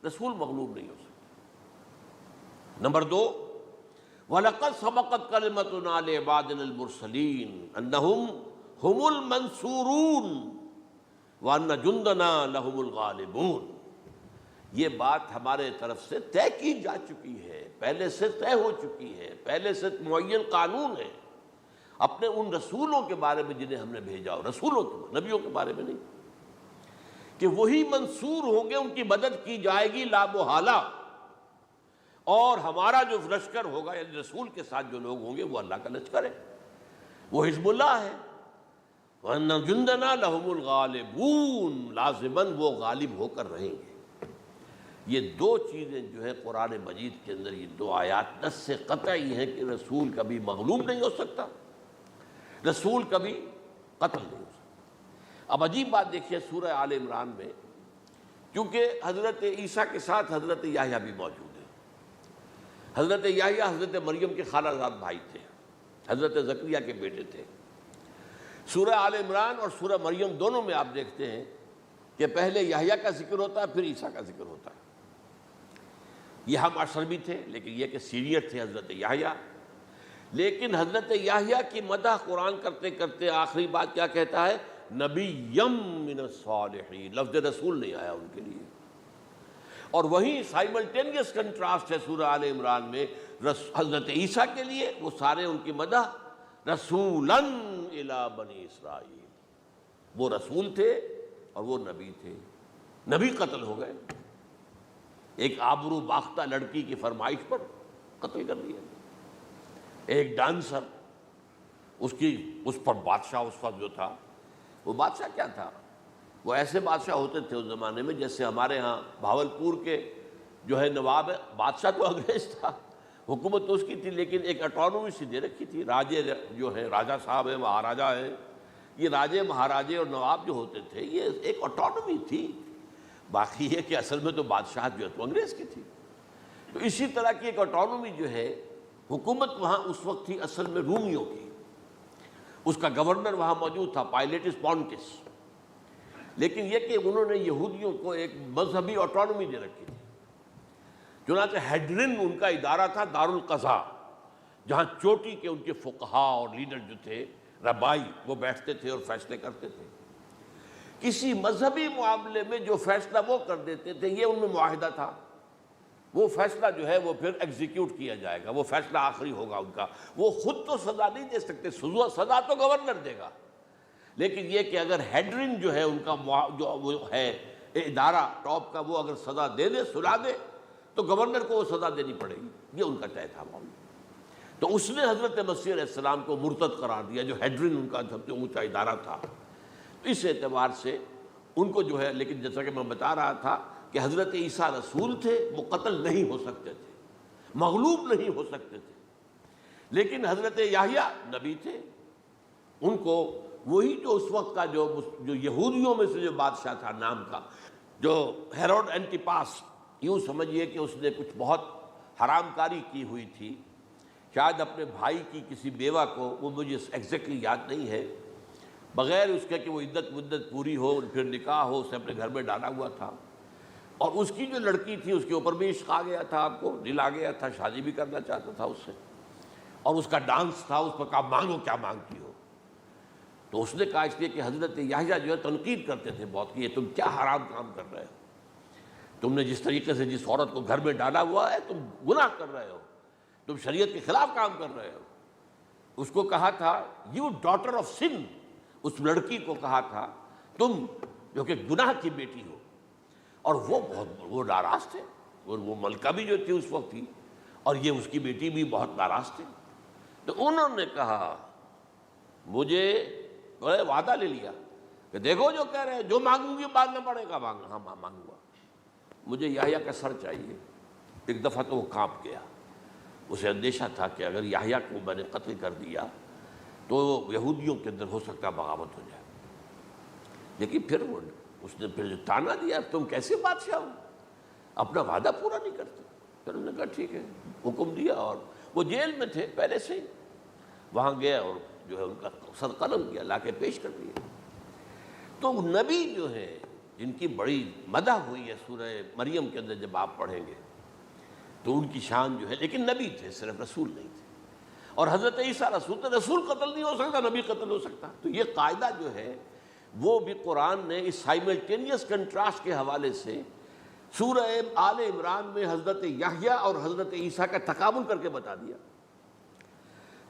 رسول مغلوب نہیں ہو سکتے۔ نمبر 2، وَلَقَدْ سَبَقَتْ كَلِمَتُنَا لِعِبَادِنَا الْمُرْسَلِينَ أَنَّهُمْ هُمُ الْمَنْصُورُونَ وَأَنَّ جُنْدَنَا لَهُمُ الْغَالِبُونَ، یہ بات ہمارے طرف سے طے کی جا چکی ہے، پہلے سے طے ہو چکی ہے، پہلے سے معین قانون ہے اپنے ان رسولوں کے بارے میں جنہیں ہم نے بھیجا ہو، رسولوں کے، نبیوں کے بارے میں نہیں، کہ وہی منصور ہوں گے، ان کی مدد کی جائے گی لا محالہ، اور ہمارا جو لشکر ہوگا یعنی رسول کے ساتھ جو لوگ ہوں گے وہ اللہ کا لشکر ہے، وہ حزب اللہ ہے۔ وَأَنَّ جُنْدَنَا لَهُمُ الْغَالِبُونَ، لازماً وہ غالب ہو کر رہیں گے۔ یہ دو چیزیں جو ہے قرآن مجید کے اندر، یہ دو آیات نص سے قطعی ہیں کہ رسول کبھی مغلوب نہیں ہو سکتا، رسول کبھی قتل نہیں ہو سکتا۔ اب عجیب بات دیکھیے سورہ آل عمران میں، کیونکہ حضرت عیسیٰ کے ساتھ حضرت یحییٰ بھی موجود ہیں۔ حضرت یحییٰ حضرت مریم کے خالہ زاد بھائی تھے، حضرت زکریا کے بیٹے تھے۔ سورہ آل عمران اور سورہ مریم دونوں میں آپ دیکھتے ہیں کہ پہلے یحییٰ کا ذکر ہوتا ہے، پھر عیسیٰ کا ذکر ہوتا ہے۔ یہ ہم عصر بھی تھے، لیکن یہ کہ سینئر تھے حضرت یحییٰ، لیکن حضرت یحییٰ کی مدح قرآن کرتے کرتے آخری بات کیا کہتا ہے؟ نبیم من الصالحین، لفظ رسول نہیں آیا ان کے لیے۔ اور وہیں سائملٹینیس کنٹراسٹ ہے سورہ آل عمران میں حضرت عیسیٰ کے لیے، وہ سارے ان کی مدح رسولاً الی بنی اسرائیل، وہ رسول تھے اور وہ نبی تھے، نبی قتل ہو گئے، ایک آبرو باختہ لڑکی کی فرمائش پر قتل کر دیا، ایک ڈانسر، اس پر بادشاہ اس وقت جو تھا، وہ بادشاہ کیا تھا؟ وہ ایسے بادشاہ ہوتے تھے اس زمانے میں جیسے ہمارے ہاں بھاولپور کے جو ہے نواب ہے، بادشاہ تو انگریز تھا، حکومت تو اس کی تھی، لیکن ایک اٹانومی سی دے رکھی تھی، راجے جو ہے، راجہ صاحب ہے، مہاراجہ ہے، یہ راجے مہاراجے اور نواب جو ہوتے تھے یہ ایک اٹانومی تھی، باقی یہ کہ اصل میں تو بادشاہ جو ہے تو انگریز کی تھی۔ تو اسی طرح کی ایک اٹانومی جو ہے حکومت وہاں اس وقت تھی اصل میں رومیوں کی، اس کا گورنر وہاں موجود تھا پائلیٹس پونٹس، لیکن یہ کہ انہوں نے یہودیوں کو ایک مذہبی اٹانومی دے رکھی تھی، چنانچہ ہیڈرن ان کا ادارہ تھا، دارالقضاء، جہاں چوٹی کے ان کے فقہا اور لیڈر جو تھے، ربائی، وہ بیٹھتے تھے اور فیصلے کرتے تھے۔ کسی مذہبی معاملے میں جو فیصلہ وہ کر دیتے تھے یہ ان میں معاہدہ تھا، وہ فیصلہ جو ہے وہ پھر ایگزیکیوٹ کیا جائے گا، وہ فیصلہ آخری ہوگا ان کا، وہ خود تو سزا نہیں دے سکتے، سزا تو گورنر دے گا، لیکن یہ کہ اگر ہیڈرن جو ہے ان کا جو وہ ہے ادارہ ٹاپ کا، وہ اگر سزا دے دے، سلا دے، تو گورنر کو وہ سزا دینی پڑے گی، یہ ان کا طے تھا معاملہ۔ تو اس نے حضرت مسیح علیہ السلام کو مرتد قرار دیا، جو ہیڈرن ان کا سب سے اونچا ادارہ تھا۔ اس اعتبار سے ان کو جو ہے، لیکن جیسا کہ میں بتا رہا تھا کہ حضرت عیسیٰ رسول تھے، وہ قتل نہیں ہو سکتے تھے، مغلوب نہیں ہو سکتے تھے، لیکن حضرت یحییٰ نبی تھے، ان کو وہی جو اس وقت کا جو یہودیوں میں سے جو بادشاہ تھا نام کا، جو ہیروڈ اینٹیپاس، یوں سمجھیے کہ اس نے کچھ بہت حرام کاری کی ہوئی تھی، شاید اپنے بھائی کی کسی بیوہ کو، وہ مجھے ایگزیکٹلی یاد نہیں ہے، بغیر اس کے کہ وہ عدت مدت پوری ہو پھر نکاح ہو، اسے اپنے گھر میں ڈالا ہوا تھا، اور اس کی جو لڑکی تھی اس کے اوپر بھی عشق آ گیا تھا، آپ کو دل آ گیا تھا، شادی بھی کرنا چاہتا تھا اس سے، اور اس کا ڈانس تھا، اس پر کہا مانگو کیا مانگتی ہو۔ تو اس نے کہا، اس لیے کہ حضرت یحییٰ جو ہے تنقید کرتے تھے بہت کہ یہ تم کیا حرام کام کر رہے ہو، تم نے جس طریقے سے جس عورت کو گھر میں ڈالا ہوا ہے تم گناہ کر رہے ہو، تم شریعت کے خلاف کام کر رہے ہو۔ اس کو کہا تھا یو ڈاٹر آف سن، اس لڑکی کو کہا تھا تم جو کہ گناہ کی بیٹی ہو، اور وہ ناراض تھے، اور وہ ملکہ بھی جو تھی اس وقت تھی، اور یہ اس کی بیٹی بھی بہت ناراض تھے۔ تو انہوں نے کہا، مجھے وعدہ لے لیا کہ دیکھو جو کہہ رہے ہیں، جو مانگوں گی مانگنا پڑے گا، ہاں مانگوں گا، مجھے یحییٰ کا سر چاہیے۔ ایک دفعہ تو وہ کانپ گیا، اسے اندیشہ تھا کہ اگر یحییٰ کو میں نے قتل کر دیا تو یہودیوں کے اندر ہو سکتا بغاوت ہو جائے، لیکن پھر اس نے پھر تانا دیا، تم کیسے بادشاہ ہو، اپنا وعدہ پورا نہیں کرتے۔ پھر انہوں نے کہا ٹھیک ہے، حکم دیا، اور وہ جیل میں تھے پہلے سے ہی، وہاں گئے اور جو ہے ان کا سر قلم کیا، لا کے پیش کر دیا۔ تو نبی جو ہے جن کی بڑی مدح ہوئی ہے سورہ مریم کے اندر جب آپ پڑھیں گے تو ان کی شان جو ہے، لیکن نبی تھے، صرف رسول نہیں تھے۔ اور حضرت عیسیٰ رسول تھے، رسول قتل نہیں ہو سکتا، نبی قتل ہو سکتا۔ تو یہ قاعدہ جو ہے وہ بھی قرآن نے اس سائملٹینیس کنٹراسٹ کے حوالے سے سورہ آل عمران میں حضرت یحییٰ اور حضرت عیسیٰ کا تقابل کر کے بتا دیا۔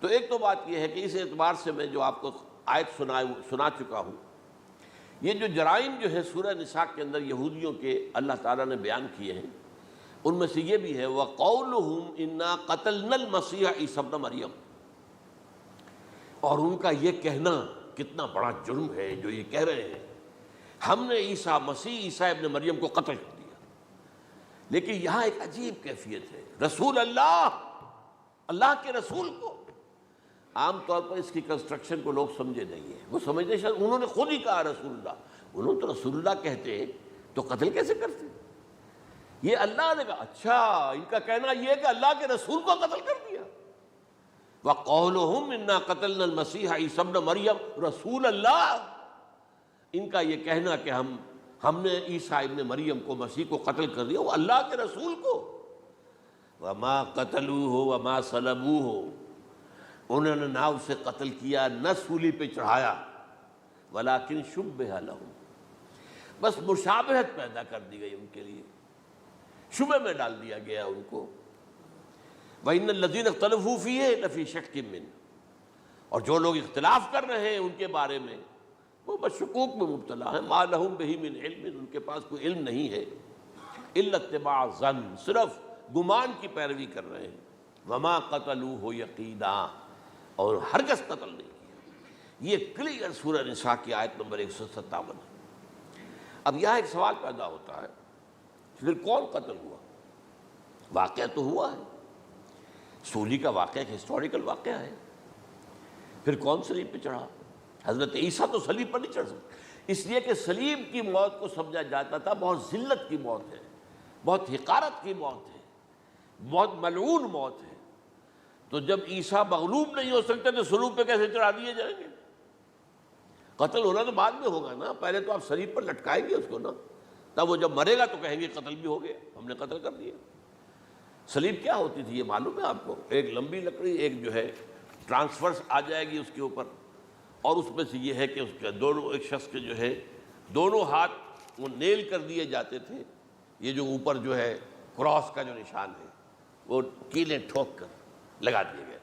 تو ایک تو بات یہ ہے کہ اس اعتبار سے میں جو آپ کو آیت سنا چکا ہوں، یہ جو جرائم جو ہے سورہ نساء کے اندر یہودیوں کے اللہ تعالیٰ نے بیان کیے ہیں، ان میں سے یہ بھی ہے وَقَوْلُهُمْ إِنَّا قَتَلْنَا الْمَسِيحَ عِيسَىٰ ابْنَ مَرْيَمَ، اور ان کا یہ کہنا کتنا بڑا جرم ہے جو یہ کہہ رہے ہیں ہم نے عیسیٰ ابن مریم کو قتل کر دیا۔ لیکن یہاں ایک عجیب کیفیت ہے، رسول اللہ کے رسول کو، عام طور پر اس کی کنسٹرکشن کو لوگ سمجھے نہیں ہیں، وہ سمجھتے شاید انہوں نے خود ہی کہا رسول اللہ، انہوں نے تو رسول اللہ کہتے تو قتل کیسے کرتے؟ یہ اللہ نے کہا، اچھا ان کا کہنا یہ ہے کہ اللہ کے رسول کو قتل کر دیا۔ وَقَوْلُهُمْ إِنَّا قَتَلْنَا الْمَسِيحَ عِيسَىٰ ابْنَ مَرْيَمَ رسول اللہ، ان کا یہ کہنا کہ ہم نے عیسیٰ ابن مریم کو، مسیح کو قتل کر دیا، وہ اللہ کے رسول کو۔ وَمَا قَتَلُوهُ وَمَا صَلَبُوهُ، انہوں نے نہ اسے قتل کیا نہ سولی پہ چڑھایا، وَلَٰكِن شُبِّهَ لَهُمْ، بس مشابہت پیدا کر دی گئی ان کے لیے، شبہ میں ڈال دیا گیا ان کو۔ وَإِنَّ الَّذِينَ اخْتَلَفُوا فِيهِ لَفِي شَكٍّ مِّنْهُ، اور جو لوگ اختلاف کر رہے ہیں ان کے بارے میں وہ بس شکوک میں مبتلا ہیں، مَا لَهُم بِهِ مِنْ عِلْمٍ، ان کے پاس کوئی علم نہیں ہے، إِلَّا اتِّبَاعَ الظَّنِّ، صرف گمان کی پیروی کر رہے ہیں۔ وَمَا قَتَلُوهُ يَقِينًا، اور ہرگز قتل نہیں کیا۔ یہ کلیئر سورہ نساء کی آیت نمبر 157 ہے۔ اب یہاں ایک سوال پیدا ہوتا ہے، پھر کون قتل ہوا؟ واقعہ تو ہوا ہے، سولی کا واقعہ ایک ہسٹوریکل واقعہ ہے، پھر کون صلیب پہ چڑھا؟ حضرت عیسیٰ تو صلیب پر نہیں چڑھ سکتے، اس لیے کہ صلیب کی موت کو سمجھا جاتا تھا بہت ذلت کی موت ہے، بہت حقارت کی موت ہے، بہت ملعون موت ہے۔ تو جب عیسیٰ مغلوب نہیں ہو سکتے تو صلیب پہ کیسے چڑھا دیے جائیں گے؟ قتل ہونا تو بعد میں ہوگا نا، پہلے تو آپ صلیب پر لٹکائیں گے اس کو نا، تب وہ جب مرے گا تو کہیں گے قتل بھی ہو گیا، ہم نے قتل کر دیا۔ صلیب کیا ہوتی تھی یہ معلوم ہے آپ کو؟ ایک لمبی لکڑی، ایک جو ہے ٹرانسفرس آ جائے گی اس کے اوپر، اور اس میں سے یہ ہے کہ اس کے دونوں، ایک شخص کے جو ہے دونوں ہاتھ وہ نیل کر دیے جاتے تھے، یہ جو اوپر جو ہے کراس کا جو نشان ہے وہ کیلیں ٹھوک کر لگا دیے گئے،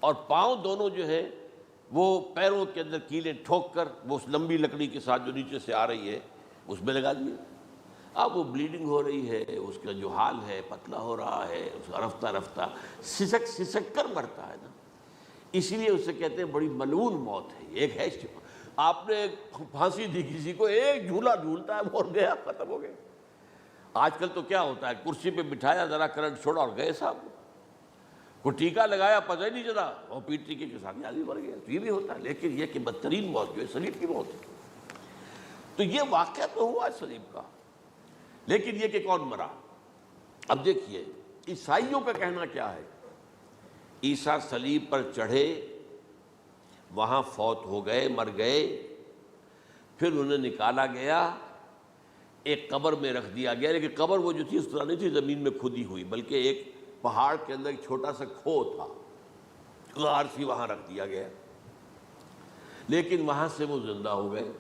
اور پاؤں دونوں جو ہے وہ پیروں کے اندر کیلیں ٹھوک کر وہ اس لمبی لکڑی کے ساتھ جو نیچے سے آ رہی ہے اس میں لگا دیے۔ اب وہ بلیڈنگ ہو رہی ہے، اس کا جو حال ہے پتلا ہو رہا ہے، اس کا رفتہ رفتہ سسک کر مرتا ہے نا، اسی لیے اسے کہتے ہیں بڑی ملعون موت ہے۔ ایک ہے آپ نے پھانسی دی کسی کو، ایک جھولا جھولتا ہے وہ گیا، ختم ہو گیا۔ آج کل تو کیا ہوتا ہے، کرسی پہ بٹھایا، ذرا کرنٹ چھوڑا اور گئے صاحب، کو ٹیکا لگایا پتہ ہی نہیں چلا، اور پیٹ ٹیکے کے ساتھ آدمی مر گیا، تو یہ بھی ہوتا ہے۔ لیکن یہ کہ بدترین موت جو ہے صلیب کی موت ہے۔ تو یہ واقعہ تو ہوا ہے صلیب کا، لیکن یہ کہ کون مرا؟ اب دیکھیے عیسائیوں کا کہنا کیا ہے، عیسیٰ صلیب پر چڑھے، وہاں فوت ہو گئے، مر گئے، پھر انہیں نکالا گیا، ایک قبر میں رکھ دیا گیا، لیکن قبر وہ جو تھی اس طرح نہیں تھی زمین میں کھدی ہوئی، بلکہ ایک پہاڑ کے اندر ایک چھوٹا سا کھو تھا، غار سی، وہاں رکھ دیا گیا، لیکن وہاں سے وہ زندہ ہو گئے۔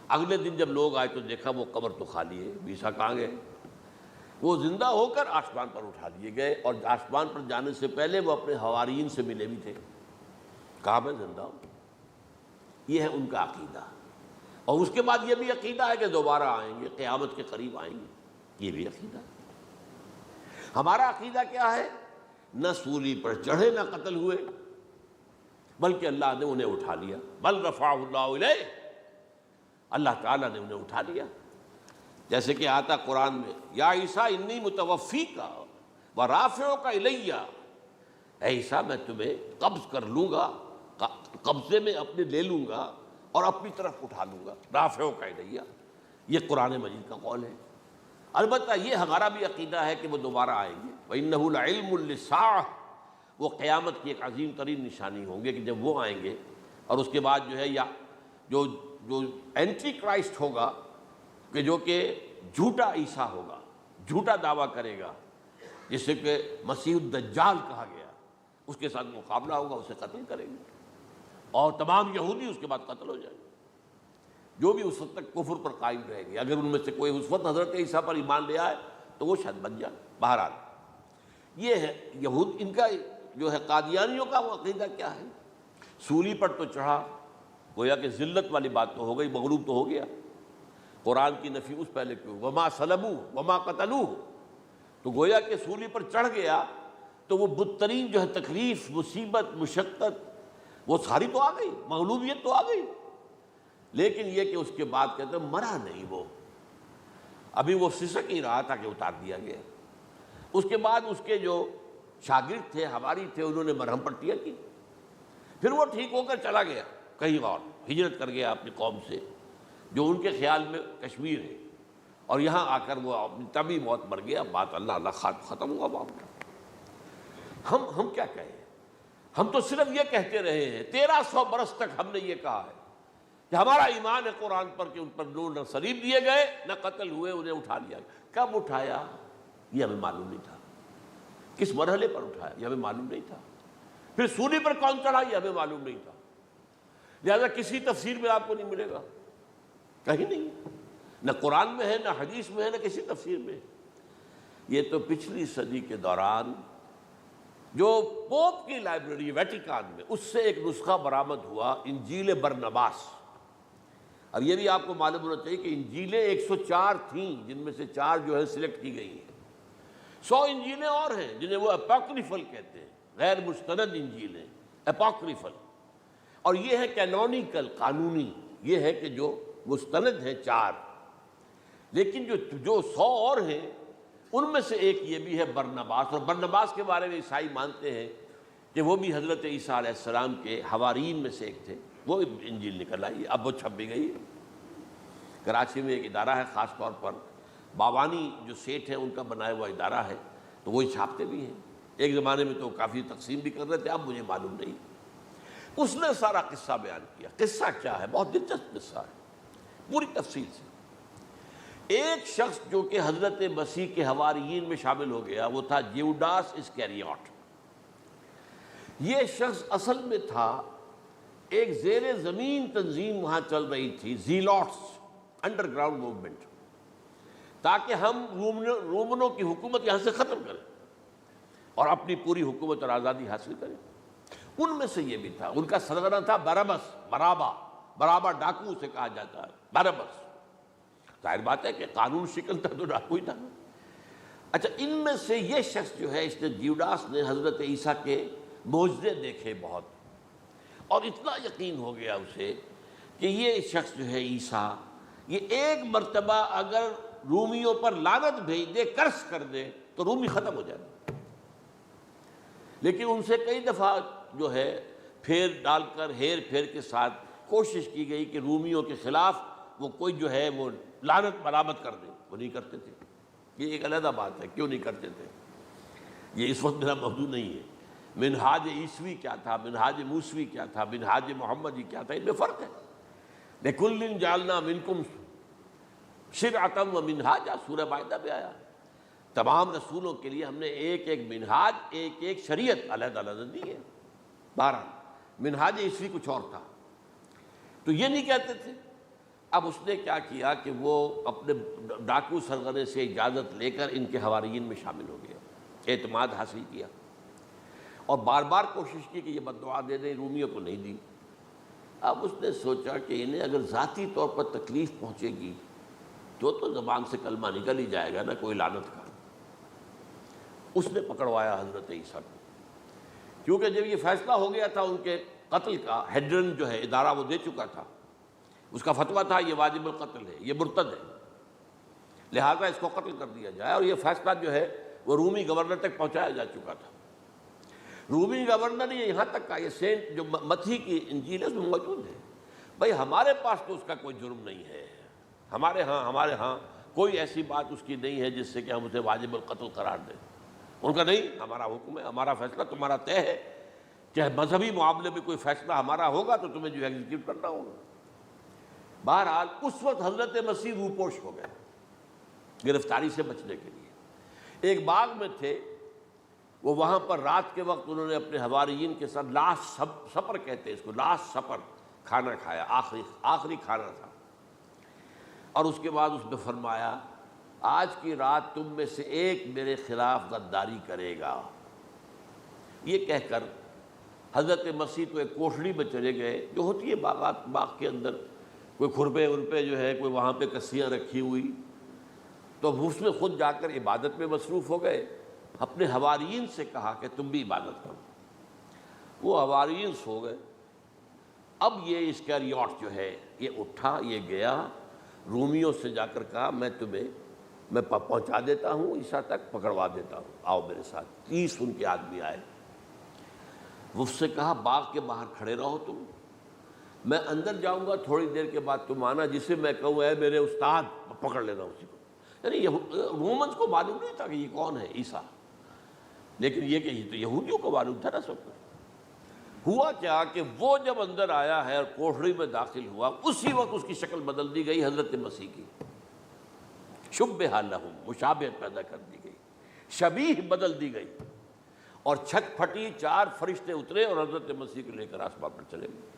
اگلے دن جب لوگ آئے تو دیکھا وہ قبر تو خالی ہے، عیسیٰ کہاں گئے؟ وہ زندہ ہو کر آسمان پر اٹھا دیے گئے، اور آسمان پر جانے سے پہلے وہ اپنے حواریین سے ملے بھی تھے، کہا میں زندہ ہوں۔ یہ ہے ان کا عقیدہ، اور اس کے بعد یہ بھی عقیدہ ہے کہ دوبارہ آئیں گے، قیامت کے قریب آئیں گے، یہ بھی عقیدہ ہے۔ ہمارا عقیدہ کیا ہے؟ نہ سولی پر چڑھے نہ قتل ہوئے، بلکہ اللہ نے انہیں اٹھا لیا، بل رفعہ اللہ الیہ، اللہ تعالیٰ نے انہیں اٹھا لیا۔ جیسے کہ آتا قرآن میں، یا عیسیٰ انی متوفیک ورافعک الیہ، اے عیسیٰ میں تمہیں قبض کر لوں گا، قبضے میں اپنے لے لوں گا اور اپنی طرف اٹھا لوں گا، رافعک الیہ، یہ قرآن مجید کا قول ہے۔ البتہ یہ ہمارا بھی عقیدہ ہے کہ وہ دوبارہ آئیں گے، وَإِنَّهُ لَعِلْمٌ لِلسَّاعَةِ، وہ قیامت کی ایک عظیم ترین نشانی ہوں گے کہ جب وہ آئیں گے اور اس کے بعد جو ہے یا جو اینٹی کرائسٹ ہوگا کہ جو کہ جھوٹا عیسیٰ ہوگا، جھوٹا دعویٰ کرے گا، جسے کہ مسیح الدجال کہا گیا، اس کے ساتھ مقابلہ ہوگا، اسے قتل کریں گے اور تمام یہودی اس کے بعد قتل ہو جائیں گے، جو بھی اس وقت تک کفر پر قائم رہیں گے۔ اگر ان میں سے کوئی اس وقت حضرت عیسیٰ پر ایمان لے آئے تو وہ شاید بن جائے۔ بہرحال یہ ہے یہود، ان کا جو ہے قادیانیوں کا وہ عقیدہ کیا ہے، سولی پر تو چڑھا، گویا کہ ذلت والی بات تو ہو گئی، مغلوب تو ہو گیا، قرآن کی نفی اس پہلے کیوں، وما صلبوہ وما قتلوہ، تو گویا کہ سولی پر چڑھ گیا تو وہ بدترین جو ہے تکلیف، مصیبت، مشقت وہ ساری تو آ گئی، مغلوبیت تو آ گئی، لیکن یہ کہ اس کے بعد کہتے ہیں مرا نہیں، وہ ابھی وہ سسک ہی رہا تھا کہ اتار دیا گیا۔ اس کے بعد اس کے جو شاگرد تھے، حواری تھے، انہوں نے مرہم پٹیاں کی، پھر وہ ٹھیک ہو کر چلا گیا کہیں اور، ہجرت کر گیا اپنی قوم سے جو ان کے خیال میں کشمیر ہے، اور یہاں آ کر وہ اپنی طبی موت مر گیا۔ بات اللہ ختم ہوا معاملہ۔ ہم کیا کہیں، ہم تو صرف یہ کہتے رہے ہیں، 1300 برس تک ہم نے یہ کہا ہے کہ ہمارا ایمان ہے قرآن پر کہ ان پر نہ صلیب دیے گئے نہ قتل ہوئے، انہیں اٹھا لیا گیا۔ کب اٹھایا یہ ہمیں معلوم نہیں تھا، کس مرحلے پر اٹھایا یہ ہمیں معلوم نہیں تھا، پھر سولی پر کون چڑھا یہ ہمیں معلوم نہیں تھا، لہذا کسی تفسیر میں آپ کو نہیں ملے گا، کہیں نہیں، نہ قرآن میں ہے، نہ حدیث میں ہے، نہ کسی تفسیر میں۔ یہ تو پچھلی صدی کے دوران جو پوپ کی لائبریری ویٹیکان میں، اس سے ایک نسخہ برآمد ہوا، انجیل برنباس۔ اب یہ بھی آپ کو معلوم ہونا چاہیے کہ انجیلیں 104 تھیں، جن میں سے 4 جو ہے سلیکٹ کی گئی ہیں، 100 انجیلیں اور ہیں جنہیں وہ اپوکریفل کہتے ہیں، غیر مستند انجیلیں، اپوکریفل، اور یہ ہے کینونیکل، قانونی، یہ ہے کہ جو مستند ہیں 4، لیکن جو 100 اور ہیں ان میں سے ایک یہ بھی ہے برنباس، اور برنباس کے بارے میں عیسائی مانتے ہیں کہ وہ بھی حضرت عیسیٰ علیہ السلام کے حوارین میں سے ایک تھے۔ وہ انجیل نکل آئی، اب وہ چھپ بھی گئی ہے۔ کراچی میں ایک ادارہ ہے خاص طور پر، باوانی جو سیٹھ ہیں ان کا بنایا ہوا ادارہ ہے، تو وہی چھاپتے بھی ہیں۔ ایک زمانے میں تو کافی تقسیم بھی کر رہے تھے، اب مجھے معلوم نہیں۔ اس نے سارا قصہ بیان کیا۔ قصہ کیا ہے؟ بہت دلچسپ قصہ ہے، پوری تفصیل سے۔ ایک شخص جو کہ حضرت مسیح کے حواریین میں شامل ہو گیا، وہ تھا جیوڈاس اسکیریوٹ۔ یہ شخص اصل میں تھا ایک زیر زمین تنظیم وہاں چل رہی تھی، زیلوٹس، انڈر گراؤنڈ موومنٹ، تاکہ ہم رومنوں کی حکومت یہاں سے ختم کریں اور اپنی پوری حکومت اور آزادی حاصل کریں۔ ان میں سے یہ بھی تھا، ان کا سرغنہ تھا برابس، برابا ڈاکو سے کہا جاتا ہے، برابس۔ ظاہر بات ہے کہ قانون شکن تھا تو ڈاکو ہی تھا۔ اچھا، ان میں سے یہ شخص جو ہے، اس نے جیوڈاس نے حضرت عیسیٰ کے معجزے دیکھے بہت، اور اتنا یقین ہو گیا اسے کہ یہ شخص جو ہے عیسیٰ، یہ ایک مرتبہ اگر رومیوں پر لعنت بھیج دے، کرس کر دے، تو رومی ختم ہو جائے۔ لیکن ان سے کئی دفعہ جو ہے پھیر ڈال کر، ہیر پھیر کے ساتھ کوشش کی گئی کہ رومیوں کے خلاف وہ کوئی جو ہے وہ لعنت ملامت کر دے، وہ نہیں کرتے تھے۔ یہ ایک علیحدہ بات ہے، کیوں نہیں کرتے تھے، یہ اس وقت میرا موضوع نہیں ہے۔ منہاج عیسوی کیا تھا، منہاج موسوی کیا تھا، منہاج محمدی کیا تھا، ان میں فرق ہے۔ لِكُلٍّ جَعَلْنَا مِنْكُمْ شِرْعَةً وَمِنْہاجًا، سورہ مائدہ میں آیا، تمام رسولوں کے لیے ہم نے ایک ایک منہاج، ایک ایک شریعت علیحدہ علیحدہ دی ہے۔ بہرحال منہاج عیسوی کچھ اور تھا، تو یہ نہیں کہتے تھے۔ اب اس نے کیا کیا کہ وہ اپنے ڈاکو سرغنے سے اجازت لے کر ان کے حواریین میں شامل ہو گیا، اعتماد حاصل کیا، اور بار بار کوشش کی کہ یہ بددعا دے دیں، رومیوں کو نہیں دی۔ اب اس نے سوچا کہ انہیں اگر ذاتی طور پر تکلیف پہنچے گی تو زبان سے کلمہ نکل ہی جائے گا نا کوئی لعنت کا۔ اس نے پکڑوایا حضرت عیسیٰ کو، کیونکہ جب یہ فیصلہ ہو گیا تھا ان کے قتل کا، ہیڈرن جو ہے ادارہ وہ دے چکا تھا، اس کا فتویٰ تھا یہ واجب القتل ہے، یہ مرتد ہے، لہذا اس کو قتل کر دیا جائے، اور یہ فیصلہ جو ہے وہ رومی گورنر تک پہنچایا جا چکا تھا۔ رومی گورنر نے یہاں تک کہا، یہ سینٹ جو متی کی انجیل ہے اس میں موجود ہے، بھائی ہمارے پاس تو اس کا کوئی جرم نہیں ہے، ہمارے ہاں کوئی ایسی بات اس کی نہیں ہے جس سے کہ ہم اسے واجب القتل قرار دیں۔ ان کا نہیں، ہمارا حکم ہے، ہمارا فیصلہ تمہارا طے ہے، چاہے مذہبی معاملے میں کوئی فیصلہ ہمارا ہوگا تو تمہیں جو ایگزیکیوٹ کرنا ہوگا۔ بہرحال اس وقت حضرت مسیح روپوش ہو گئے گرفتاری سے بچنے کے لیے، ایک باغ میں تھے وہ، وہاں پر رات کے وقت انہوں نے اپنے حواریین کے ساتھ لاسٹ سپر کہتے ہیں اس کو، لاسٹ سپر کھانا کھایا، آخری کھانا تھا، اور اس کے بعد اس میں فرمایا آج کی رات تم میں سے ایک میرے خلاف غداری کرے گا۔ یہ کہہ کر حضرت مسیح تو ایک کوٹھڑی میں چلے گئے، جو ہوتی ہے باغ کے اندر، کوئی کھرپے ورپے جو ہے، کوئی وہاں پہ کسیاں رکھی ہوئی، تو اس میں خود جا کر عبادت میں مصروف ہو گئے۔ اپنے حواریین سے کہا کہ تم بھی عبادت کرو، وہ حواریین سو گئے۔ اب یہ اسکریوٹ جو ہے یہ اٹھا، یہ گیا رومیوں سے جا کر کہا میں پہنچا دیتا ہوں عیسیٰ تک، پکڑوا دیتا ہوں، آؤ میرے ساتھ۔ 30 ان کے آدمی آئے، وہ اس سے کہا باغ کے باہر کھڑے رہو تم، میں اندر جاؤں گا، تھوڑی دیر کے بعد تم آنا، جسے میں کہوں اے میرے استاد، پکڑ لینا اسی کو۔ یعنی رومنز کو معلوم نہیں تھا کہ یہ کون ہے عیسیٰ، لیکن یہ کہ یہ تو یہودیوں کو معلوم تھا نا سب کچھ۔ ہوا کیا کہ وہ جب اندر آیا ہے اور کوٹھڑی میں داخل ہوا، اسی وقت اس کی شکل بدل دی گئی حضرت مسیح کی، شبہ لہم، مشابہت پیدا کر دی گئی، شبیہ بدل دی گئی، اور چھت پھٹی، 4 فرشتے اترے اور حضرت مسیح کو لے کر آسمان پر چلے گئے۔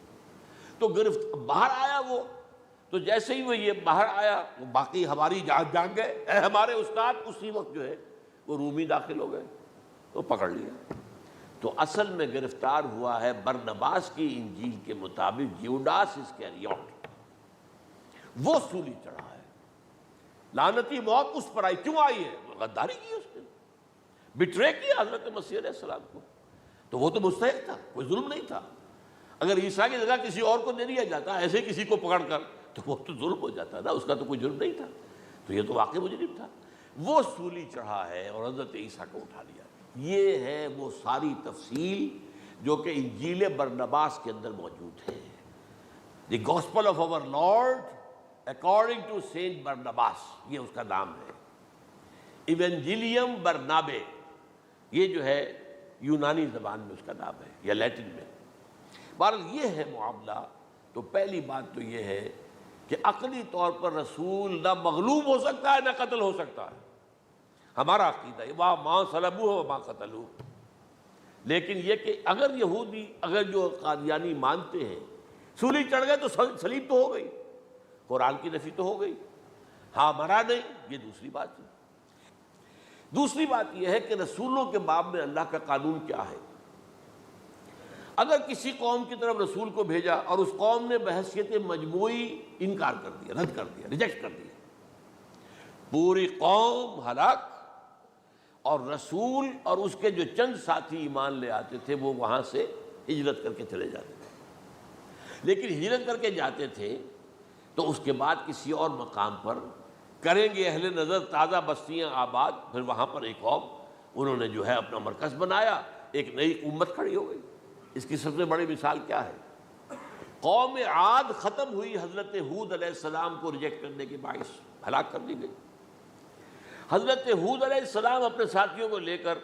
تو باہر آیا وہ، تو جیسے ہی وہ یہ باہر آیا، وہ باقی ہماری جان گئے، اے ہمارے استاد، اسی وقت جو ہے وہ رومی داخل ہو گئے، تو پکڑ لیا۔ تو اصل میں گرفتار ہوا ہے برنباس کی انجیل کے مطابق یوڈاس اسکریوٹ، وہ سولی چڑھا ہے۔ لعنتی موت اس پر آئی، کیوں آئی ہے؟ غداری کی اس نے، بٹرے کیا حضرت مسیح علیہ السلام کو، تو وہ تو مستحق تھا، کوئی ظلم نہیں تھا۔ اگر عیسیٰ کی جگہ کسی اور کو دے دیا جاتا ایسے کسی کو پکڑ کر، تو وہ تو ظلم ہو جاتا نا، اس کا تو کوئی جرم نہیں تھا، تو یہ تو واقعی مجرم تھا۔ وہ سولی چڑھا ہے اور حضرت عیسیٰ کو اٹھا لیا۔ یہ ہے وہ ساری تفصیل جو کہ انجیل برنباس کے اندر موجود ہے، the gospel of our lord according to saint Barnabas, یہ اس کا نام ہے، ایونجیلیم برنابے، یہ جو ہے یونانی زبان میں اس کا نام ہے یا لیٹن میں۔ بہرحال یہ ہے معاملہ۔ تو پہلی بات تو یہ ہے کہ عقلی طور پر رسول نہ مغلوب ہو سکتا ہے نہ قتل ہو سکتا ہے، ہمارا عقیدہ ہے، وَمَا صَلَبُوهُ وَمَا قَتَلُوهُ۔ لیکن یہ کہ اگر یہودی، اگر جو قادیانی مانتے ہیں سولی چڑھ گئے تو صلیب تو ہو گئی، قرآن کی نفی تو ہو گئی، ہاں مرا نہیں، یہ دوسری بات ہے۔ دوسری بات یہ ہے کہ رسولوں کے باب میں اللہ کا قانون کیا ہے۔ اگر کسی قوم کی طرف رسول کو بھیجا اور اس قوم نے بحیثیت مجموعی انکار کر دیا، رد کر دیا، ریجیکٹ کر دیا، پوری قوم ہلاک، اور رسول اور اس کے جو چند ساتھی ایمان لے آتے تھے وہ وہاں سے ہجرت کر کے چلے جاتے تھے۔ لیکن ہجرت کر کے جاتے تھے تو اس کے بعد کسی اور مقام پر کریں گے اہل نظر تازہ بستیاں آباد، پھر وہاں پر ایک قوم انہوں نے جو ہے اپنا مرکز بنایا، ایک نئی امت کھڑی ہو گئی۔ اس کی سب سے بڑی مثال کیا ہے؟ قوم عاد ختم ہوئی حضرت ہود علیہ السلام کو ریجیکٹ کرنے کے باعث، ہلاک کر دی گئی۔ حضرت ہود علیہ السلام اپنے ساتھیوں کو لے کر،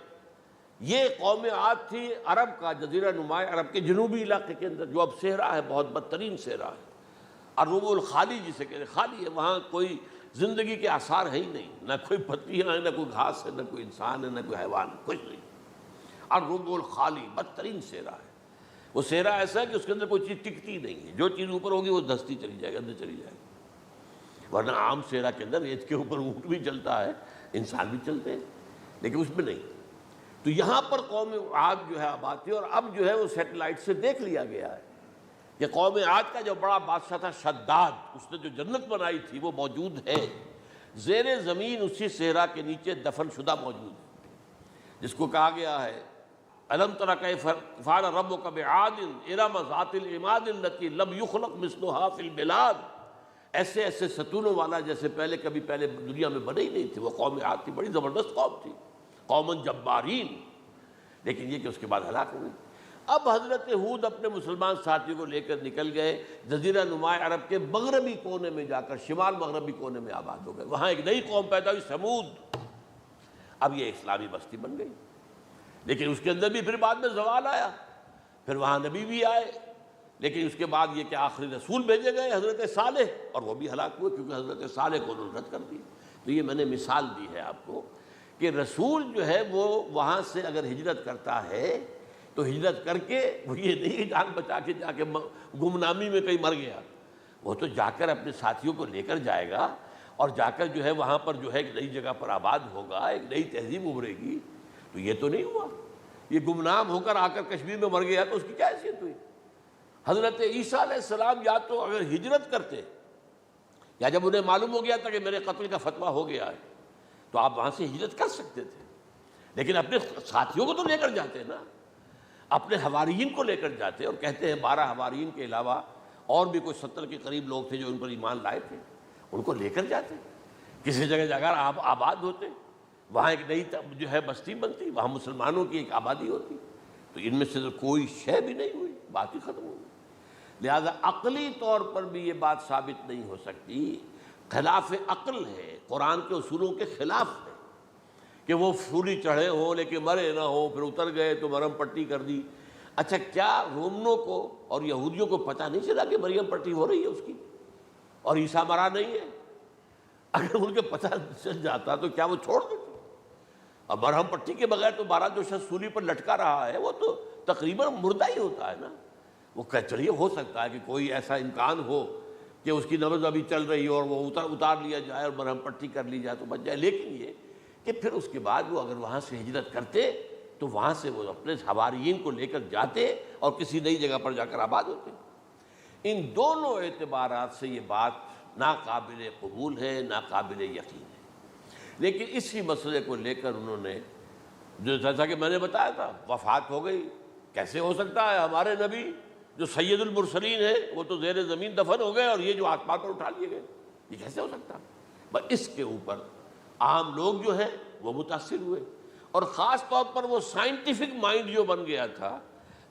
یہ قوم عاد تھی عرب کا جزیرہ نما عرب کے جنوبی علاقے کے اندر، جو اب صحرا ہے، بہت بدترین صحرا ہے، الربع الخالی جسے کہتے ہیں، خالی ہے، وہاں کوئی زندگی کے آثار ہے ہی نہیں، نہ کوئی پتیاں ہیں، نہ کوئی گھاس ہے، نہ کوئی انسان ہے، نہ کوئی حیوان، کچھ نہیں۔ الربع الخالی، بدترین صحرا ہے۔ وہ صحرا ایسا ہے کہ اس کے اندر کوئی چیز ٹکتی نہیں ہے، جو چیز اوپر ہوگی وہ دھستی چلی جائے گی، اندر چلی جائے گی۔ ورنہ عام صحرا کے اندر ریت کے اوپر اونٹ بھی چلتا ہے، انسان بھی چلتے ہیں، لیکن اس میں نہیں۔ تو یہاں پر قوم عاد جو ہے آباد تھی، اور اب جو ہے وہ سیٹلائٹ سے دیکھ لیا گیا ہے کہ قوم عاد کا جو بڑا بادشاہ تھا شداد، اس نے جو جنت بنائی تھی وہ موجود ہے، زیر زمین اسی صحرا کے نیچے دفن شدہ موجود ہے، جس کو کہا گیا ہے أَلَمْ تَرَ كَيْفَ فَعَلَ رَبُّكَ بِعَادٍ إِرَمَ ذَاتِ الْعِمَادِ الَّتِي لَمْ يُخْلَقْ مِثْلُهَا فِي الْبِلَادِ۔ ایسے ایسے ستونوں والا جیسے کبھی پہلے دنیا میں بنے ہی نہیں تھے، وہ قوم عاد تھی، بڑی زبردست قوم تھی، قوم جبارین، لیکن یہ کہ اس کے بعد ہلاک ہو گئی۔ اب حضرت ہود اپنے مسلمان ساتھیوں کو لے کر نکل گئے، جزیرہ نما عرب کے مغربی کونے میں جا کر، شمال مغربی کونے میں آباد ہو گئے۔ وہاں ایک نئی قوم پیدا ہوئی، سمود۔ اب یہ اسلامی بستی بن گئی، لیکن اس کے اندر بھی پھر بعد میں زوال آیا، پھر وہاں نبی بھی آئے، لیکن اس کے بعد یہ کہ آخری رسول بھیجے گئے حضرت صالح، اور وہ بھی ہلاک ہوئے کیونکہ حضرت صالح کو انہوں نے رد کر دی۔ تو یہ میں نے مثال دی ہے آپ کو کہ رسول جو ہے وہ وہاں سے اگر ہجرت کرتا ہے تو ہجرت کر کے وہ یہ نہیں جان بچا کے جا کے گمنامی میں کہیں مر گیا، وہ تو جا کر اپنے ساتھیوں کو لے کر جائے گا اور جا کر جو ہے وہاں پر جو ہے ایک نئی جگہ پر آباد ہوگا، ایک نئی تہذیب ابھرے گی۔ تو یہ تو نہیں ہوا، یہ گمنام ہو کر آ کر کشمیر میں مر گیا تو اس کی کیا حیثیت ہوئی؟ حضرت عیسیٰ علیہ السلام یا تو اگر ہجرت کرتے، یا جب انہیں معلوم ہو گیا تھا کہ میرے قتل کا فتویٰ ہو گیا ہے تو آپ وہاں سے ہجرت کر سکتے تھے، لیکن اپنے ساتھیوں کو تو لے کر جاتے نا، اپنے حواریین کو لے کر جاتے، اور کہتے ہیں 12 حواریین کے علاوہ اور بھی کوئی 70 کے قریب لوگ تھے جو ان پر ایمان لائے تھے، ان کو لے کر جاتے، کسی جگہ جا کر آپ آباد ہوتے، وہاں ایک نئی جو ہے بستی بنتی، وہاں مسلمانوں کی ایک آبادی ہوتی۔ تو ان میں سے تو کوئی شے بھی نہیں ہوئی، بات ہی ختم ہو گئی۔ لہذا عقلی طور پر بھی یہ بات ثابت نہیں ہو سکتی، خلاف عقل ہے، قرآن کے اصولوں کے خلاف ہے کہ وہ سولی چڑھے ہوں لیکن مرے نہ ہوں، پھر اتر گئے تو مرہم پٹی کر دی۔ اچھا کیا رومنوں کو اور یہودیوں کو پتہ نہیں چلا کہ مریم پٹی ہو رہی ہے اس کی اور عیسیٰ مرا نہیں ہے؟ اگر ان کے پتہ چل جاتا تو کیا وہ چھوڑ دیتے؟ اب مرہم پٹی کے بغیر تو 12 جو شخص سولی پر لٹکا رہا ہے وہ تو تقریباً مردہ ہی ہوتا ہے نا۔ وہ چلیے ہو سکتا ہے کہ کوئی ایسا امکان ہو کہ اس کی نبض ابھی چل رہی ہو اور وہ اتار لیا جائے اور مرہم پٹی کر لی جائے تو بچ جائے، لیکن یہ کہ پھر اس کے بعد وہ اگر وہاں سے ہجرت کرتے تو وہاں سے وہ اپنے حواریین کو لے کر جاتے اور کسی نئی جگہ پر جا کر آباد ہوتے۔ ان دونوں اعتبارات سے یہ بات ناقابل قبول ہے، ناقابل یقین ہے۔ لیکن اسی مسئلے کو لے کر انہوں نے جو جیسا کہ میں نے بتایا تھا، وفات ہو گئی، کیسے ہو سکتا ہے ہمارے نبی جو سید المرسلین ہیں وہ تو زیر زمین دفن ہو گئے اور یہ جو آسمان پر اٹھا لیے گئے، یہ کیسے ہو سکتا؟ بس اس کے اوپر عام لوگ جو ہیں وہ متاثر ہوئے، اور خاص طور پر وہ سائنٹیفک مائنڈ جو بن گیا تھا،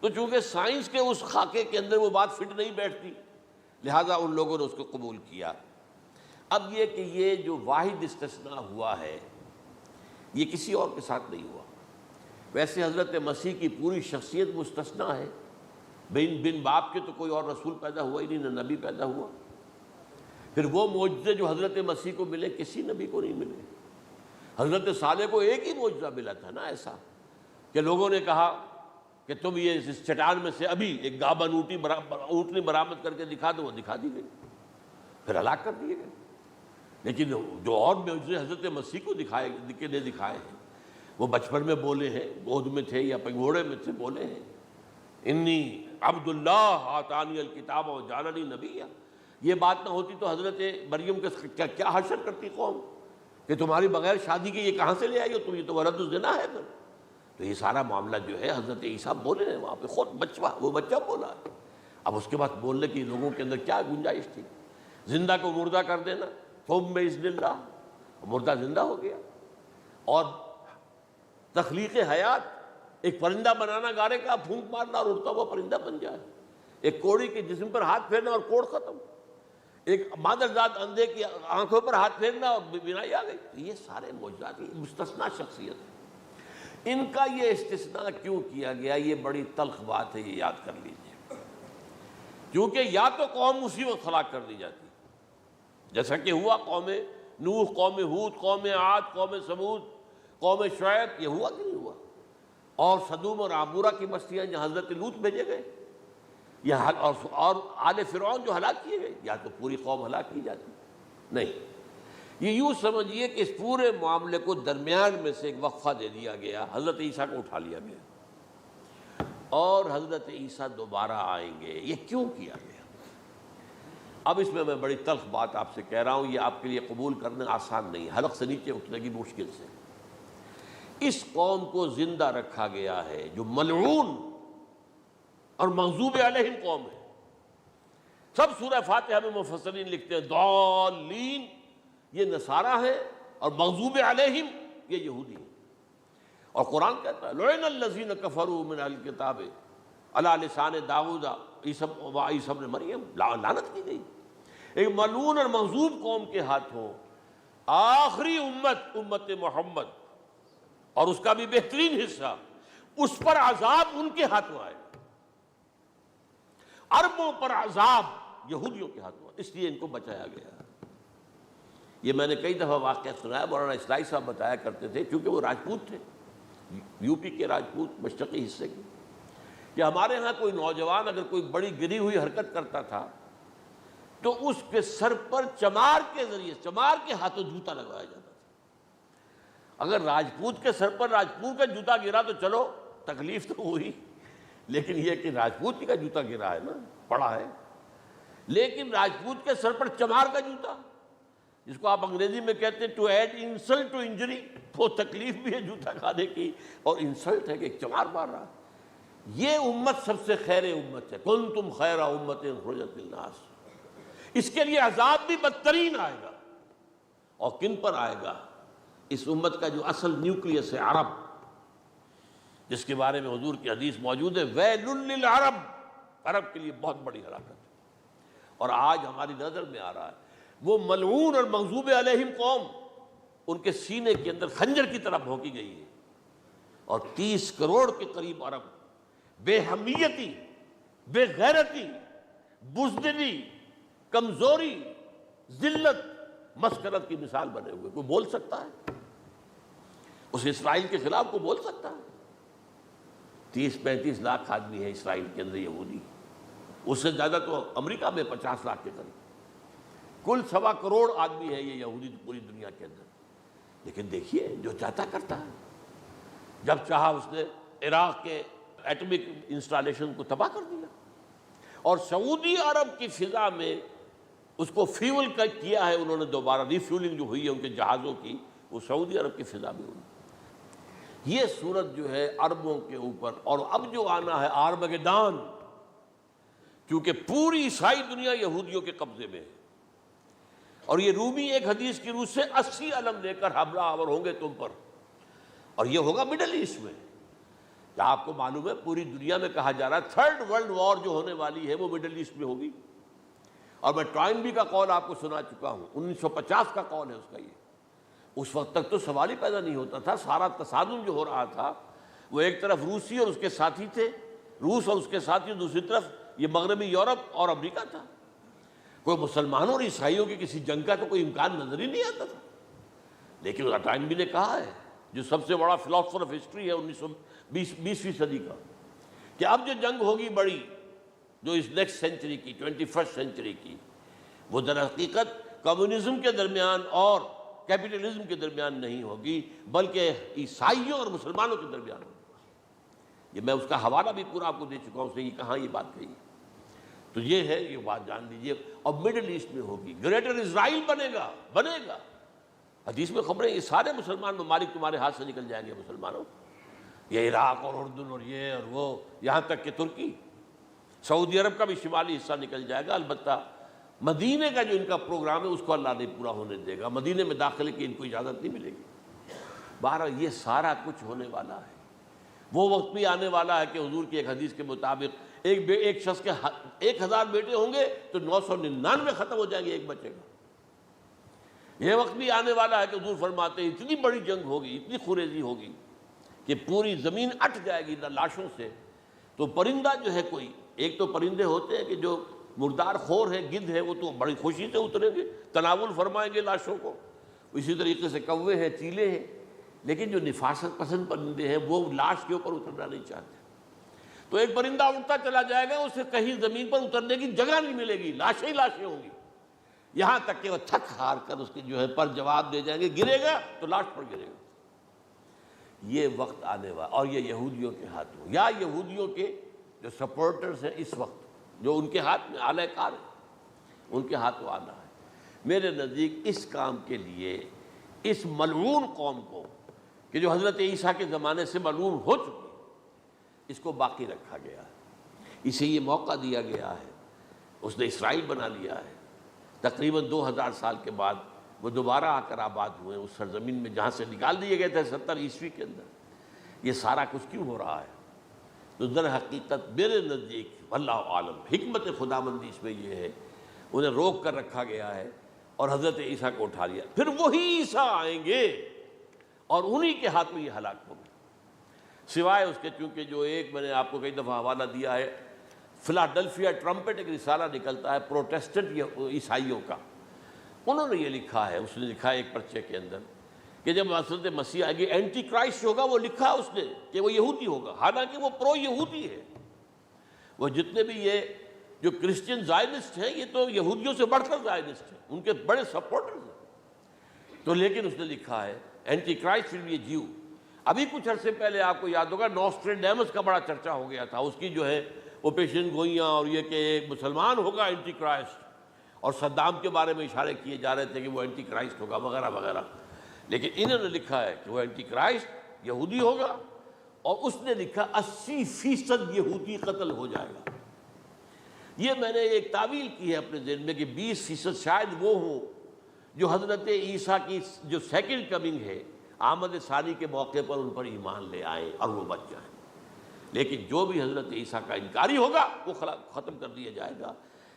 تو چونکہ سائنس کے اس خاکے کے اندر وہ بات فٹ نہیں بیٹھتی، لہٰذا ان لوگوں نے اس کو قبول کیا۔ اب یہ کہ یہ جو واحد استثناء ہوا ہے یہ کسی اور کے ساتھ نہیں ہوا۔ ویسے حضرت مسیح کی پوری شخصیت مستثنیٰ ہے، بن باپ کے تو کوئی اور رسول پیدا ہوا ہی نہیں، نہ نبی پیدا ہوا۔ پھر وہ معجزے جو حضرت مسیح کو ملے کسی نبی کو نہیں ملے۔ حضرت صالح کو ایک ہی معجزہ ملا تھا نا ایسا کہ لوگوں نے کہا کہ تم یہ اس چٹان میں سے ابھی ایک گابن اونٹنی برآمد کر کے دکھا دو، وہ دکھا دی گئی، پھر ہلاک کر دیے گئے۔ لیکن جو اور معجزے حضرت مسیح کو دکھائے ہیں وہ بچپن میں بولے ہیں، گود میں تھے یا پگھوڑے میں تھے، بولے ہیں انی عبد اللہ آتانی الکتاب وجعلنی نبیا۔ یہ بات نہ ہوتی تو حضرت مریم کے کیا حشر کرتی قوم کہ تمہاری بغیر شادی کے یہ کہاں سے لے آئی ہو تم، یہ تو ولد الزنا ہے۔ پھر تو یہ سارا معاملہ جو ہے حضرت عیسیٰ بولے ہیں وہاں پہ، خود وہ بچہ بولا ہے۔ اب اس کے بعد بولنے کی لوگوں کے اندر کیا گنجائش تھی؟ زندہ کو مردہ کر دینا، ثم بإذن اللہ، مردہ زندہ ہو گیا، اور تخلیق حیات، ایک پرندہ بنانا گارے کا، پھونک مارنا اور اڑتا ہوا پرندہ بن جائے، ایک کوڑی کے جسم پر ہاتھ پھیرنا اور کوڑ ختم، ایک مادرزاد اندھے کی آنکھوں پر ہاتھ پھیرنا اور بینائی آ گئی۔ یہ سارے معجزات مستثنیٰ شخصیت ہے۔ ان کا یہ استثناء کیوں کیا گیا، یہ بڑی تلخ بات ہے، یہ یاد کر لیجیے، کیونکہ یا تو قوم اسی وقت ہلاک کر دی جاتی جیسا کہ ہوا قوم نوح، قوم ہود، قوم عاد، قوم ثمود، قوم شعیب، یہ ہوا کہ نہیں ہوا؟ اور صدوم اور عمورہ کی بستیاں جہاں حضرت لوط بھیجے گئے، اور آل فرعون جو ہلاک کیے گئے، یا تو پوری قوم ہلاک کی جاتی؟ نہیں، یہ یوں سمجھیے کہ اس پورے معاملے کو درمیان میں سے ایک وقفہ دے دیا گیا، حضرت عیسیٰ کو اٹھا لیا گیا، اور حضرت عیسیٰ دوبارہ آئیں گے۔ یہ کیوں کیا گیا؟ اب اس میں بڑی تلخ بات آپ سے کہہ رہا ہوں، یہ آپ کے لیے قبول کرنا آسان نہیں، حلق سے نیچے اٹھنے کی مشکل سے۔ اس قوم کو زندہ رکھا گیا ہے جو ملعون اور مغضوب علیہم قوم ہے۔ سب سورہ فاتحہ میں مفسرین لکھتے ہیں ضالین، یہ نصارہ ہے، اور مغضوب علیہم یہ یہودی ہیں۔ اور قرآن کہتا ہے لعن الذین کفروا من اہل الکتاب علی لسان داؤد وعیسی ابن مریم، لعنت کی گئی ایک ملعون اور مغضوب قوم کے ہاتھوں۔ آخری امت محمد اور اس کا بھی بہترین حصہ، اس پر عذاب ان کے ہاتھوں آئے گا۔ عربوں پر عذاب یہودیوں کے ہاتھوں آئے، اس لیے ان کو بچایا گیا۔ یہ میں نے کئی دفعہ واقعہ سنایا، مولانا اصلاحی صاحب بتایا کرتے تھے، کیونکہ وہ راجپوت تھے، یو پی کے راجپوت، مشرقی حصے کے، کہ ہمارے ہاں کوئی نوجوان اگر کوئی بڑی گری ہوئی حرکت کرتا تھا تو اس کے سر پر چمار کے ذریعے، چمار کے ہاتھوں جوتا لگوایا جاتا تھا۔ اگر راجپوت کے سر پر راجپوت کا جوتا گرا تو چلو تکلیف تو ہوئی، لیکن یہ کہ راجپوت کا جوتا گرا ہے نا، پڑا ہے، لیکن راجپوت کے سر پر چمار کا جوتا، جس کو آپ انگریزی میں کہتے ہیں to add insult to injury, وہ تکلیف بھی ہے جوتا کھانے کی اور انسلٹ ہے کہ ایک چمار مار رہا۔ یہ امت سب سے خیر امت ہے، کنتم خیر امت اخرجت للناس۔ اس کے لیے عذاب بھی بدترین آئے گا، اور کن پر آئے گا؟ اس امت کا جو اصل نیوکلیس ہے عرب، جس کے بارے میں حضور کی حدیث موجود ہے، ویل للعرب، عرب کے لیے بہت بڑی ہلاکت ہے۔ اور آج ہماری نظر میں آ رہا ہے وہ ملعون اور مغضوب علیہم قوم، ان کے سینے کے اندر خنجر کی طرح بھونکی گئی ہے، اور 30 کروڑ کے قریب عرب بے حمیتی، بے غیرتی، بزدلی، کمزوری، ذلت، مسکنت کی مثال بنے ہوئے۔ کوئی بول سکتا ہے اس اسرائیل کے خلاف؟ کوئی بول سکتا ہے؟ 30-35 لاکھ آدمی ہے اسرائیل کے اندر یہودی، اس سے زیادہ تو امریکہ میں 50 لاکھ کے قریب، کل 1.25 کروڑ آدمی ہے یہ یہودی پوری دنیا کے اندر۔ لیکن دیکھیے جو چاہتا کرتا ہے، جب چاہا اس نے عراق کے ایٹمک انسٹالیشن کو تباہ کر دیا، اور سعودی عرب کی فضا میں اس کو فیول کیا ہے انہوں نے، دوبارہ ری فیولنگ جو ہوئی ہے ان کے جہازوں کی، وہ سعودی عرب کی فضا میں ہوئی۔ یہ صورت جو ہے عربوں کے اوپر، اور اب جو آنا ہے آرمگیدان، کیونکہ پوری عیسائی دنیا یہودیوں کے قبضے میں ہے، اور یہ رومی ایک حدیث کی روح سے 80 علم لے کر حملہ آور ہوں گے تم پر، اور یہ ہوگا مڈل ایسٹ میں۔ کیا آپ کو معلوم ہے پوری دنیا میں کہا جا رہا ہے 3rd ورلڈ وار جو ہونے والی ہے وہ مڈل ایسٹ میں ہوگی؟ اور میں ٹوائنبی کا قول آپ کو سنا چکا ہوں، 1950 کا قول ہے اس کا۔ یہ اس وقت تک تو سوال ہی پیدا نہیں ہوتا تھا، سارا تصادم جو ہو رہا تھا وہ ایک طرف روسی اور اس کے ساتھی تھے، روس اور اس کے ساتھی، دوسری طرف یہ مغربی یورپ اور امریکہ تھا۔ کوئی مسلمانوں اور عیسائیوں کی کسی جنگ کا تو کوئی امکان نظر ہی نہیں آتا تھا۔ لیکن ٹائنبی نے کہا ہے، جو سب سے بڑا فلاسفر آف ہسٹری ہے 20ویں صدی کا، کہ اب جو جنگ ہوگی بڑی، جو اس نیکسٹ سینچری کی، 21 سینچری کی، وہ در حقیقت کمیونزم کے درمیان اور کیپٹلزم کے درمیان نہیں ہوگی، بلکہ عیسائیوں اور مسلمانوں کے درمیان ہوگی۔ یہ میں اس کا حوالہ بھی پورا آپ کو دے چکا ہوں، اس نے یہ کہاں یہ بات کہی۔ تو یہ ہے، یہ بات جان لیجئے، اور مڈل ایسٹ میں ہوگی، گریٹر اسرائیل بنے گا۔ حدیث میں خبریں، یہ سارے مسلمان ممالک تمہارے ہاتھ سے نکل جائیں گے مسلمانوں، یہ عراق اور اردن اور یہ اور وہ، یہاں تک کہ ترکی، سعودی عرب کا بھی شمالی حصہ نکل جائے گا۔ البتہ مدینے کا جو ان کا پروگرام ہے اس کو اللہ نہیں پورا ہونے دے گا، مدینے میں داخلے کی ان کو اجازت نہیں ملے گی۔ بہرحال یہ سارا کچھ ہونے والا ہے۔ وہ وقت بھی آنے والا ہے کہ حضور کی ایک حدیث کے مطابق ایک شخص کے 1000 بیٹے ہوں گے تو 999 ختم ہو جائیں گے، ایک بچے گا۔ یہ وقت بھی آنے والا ہے کہ حضور فرماتے ہیں اتنی بڑی جنگ ہوگی، اتنی خوریزی ہوگی کہ پوری زمین اٹ جائے گی لاشوں سے۔ تو پرندہ جو ہے، کوئی ایک تو پرندے ہوتے ہیں کہ جو مردار خور ہے، گدھ ہے، وہ تو بڑی خوشی سے اتریں گے، تناول فرمائیں گے لاشوں کو۔ اسی طریقے سے کوے ہیں، چیلے ہیں، لیکن جو نفاست پسند پرندے ہیں وہ لاش کے اوپر اترنا نہیں چاہتے۔ تو ایک پرندہ اڑتا چلا جائے گا، اسے کہیں زمین پر اترنے کی جگہ نہیں ملے گی، لاشیں ہی لاشیں ہوں گی، یہاں تک کہ وہ تھک ہار کر اس کے جو ہے پر جواب دے جائیں گے، گرے گا تو لاش پر گرے گا۔ یہ وقت آنے والا، اور یہ یہودیوں کے ہاتھوں، یا یہودیوں کے جو سپورٹرز ہیں اس وقت، جو ان کے ہاتھ میں آلہ کار ہیں، ان کے ہاتھوں آنا ہے۔ میرے نزدیک اس کام کے لیے اس ملعون قوم کو، کہ جو حضرت عیسیٰ کے زمانے سے ملعون ہو چکی، اس کو باقی رکھا گیا ہے، اسے یہ موقع دیا گیا ہے۔ اس نے اسرائیل بنا لیا ہے، تقریباً 2000 سال کے بعد وہ دوبارہ آ کر آباد ہوئے اس سرزمین میں جہاں سے نکال دیے گئے تھے 70 عیسوی کے اندر۔ یہ سارا کچھ کیوں ہو رہا ہے؟ تو در حقیقت میرے نزدیک واللہ عالم حکمت خداوندی اس میں یہ ہے، انہیں روک کر رکھا گیا ہے اور حضرت عیسیٰ کو اٹھا لیا۔ پھر وہی عیسیٰ آئیں گے اور انہی کے ہاتھ میں یہ ہلاک ہو گئے، سوائے اس کے چونکہ جو ایک میں نے آپ کو کئی دفعہ حوالہ دیا ہے، فلاڈلفیا ٹرمپٹ ایک رسالہ نکلتا ہے پروٹیسٹنٹ عیسائیوں کا، انہوں نے یہ لکھا ہے، اس نے لکھا ہے ایک پرچے کے اندر کہ جب حضرت مسیح آئے گی اینٹی کرائسٹ ہوگا، وہ لکھا اس نے کہ وہ یہودی ہوگا، حالانکہ وہ پرو یہودی ہے۔ وہ جتنے بھی یہ جو کرسچن زائنسٹ ہیں یہ تو یہودیوں سے بڑھ کر زائنسٹ ہیں، ان کے بڑے سپورٹرز ہیں، تو لیکن اس نے لکھا ہے اینٹی کرائسٹ ول بی اے جیو۔ ابھی کچھ عرصے پہلے آپ کو یاد ہوگا نوسٹریڈیمس کا بڑا چرچا ہو گیا تھا، اس کی جو ہے وہ پیشن گوئیاں اور یہ کہ ایک مسلمان ہوگا اینٹی کرائسٹ، اور صدام کے بارے میں اشارے کیے جا رہے تھے کہ وہ اینٹی کرائسٹ ہوگا وغیرہ وغیرہ، لیکن انہوں نے لکھا ہے کہ وہ اینٹی کرائسٹ یہودی ہوگا، اور اس نے لکھا 80% یہودی قتل ہو جائے گا۔ یہ میں نے ایک تعویل کی ہے اپنے ذہن میں کہ 20% شاید وہ ہوں جو حضرت عیسیٰ کی جو سیکنڈ کمنگ ہے آمد ثانی کے موقع پر ان پر ایمان لے آئیں اور وہ بچ جائیں، لیکن جو بھی حضرت عیسیٰ کا انکاری ہوگا وہ ختم کر دیا جائے گا،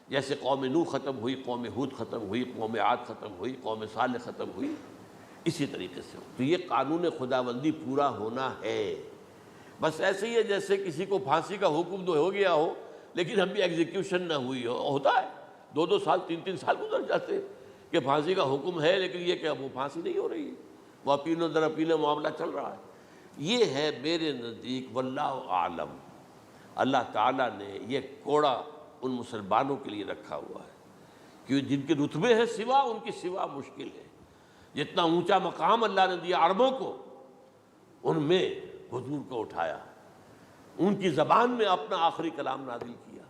جیسے قوم نوح ختم ہوئی، قوم ہود ختم ہوئی، قوم عاد ختم ہوئی، قوم صالح ختم ہوئی، اسی طریقے سے تو یہ قانون خداوندی پورا ہونا ہے۔ بس ایسے ہی ہے جیسے کسی کو پھانسی کا حکم تو ہو گیا ہو لیکن ابھی ایگزیکیوشن نہ ہوئی ہو، ہوتا ہے 2 سال 3 سال گزر جاتے ہیں کہ پھانسی کا حکم ہے لیکن یہ کہ اب وہ پھانسی نہیں ہو رہی ہے، وہ اپیل و در اپیل معاملہ چل رہا ہے۔ یہ ہے میرے نزدیک واللہ اعلم، اللہ تعالیٰ نے یہ کوڑا ان مسلمانوں کے لیے رکھا ہوا ہے کہ جن کے رتبے ہیں سوا، ان کی سوا مشکل ہے۔ جتنا اونچا مقام اللہ نے دیا عربوں کو، ان میں حضور کو اٹھایا، ان کی زبان میں اپنا آخری کلام نازل کیا،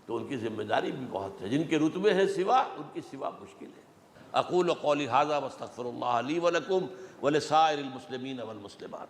تو ان کی ذمہ داری بھی بہت ہے۔ جن کے رتبے ہیں سوا، ان کی سوا مشکل ہے۔ اقول قولی ھذا واستغفر اللہ لی ولکم ولسائر المسلمین والمسلمات۔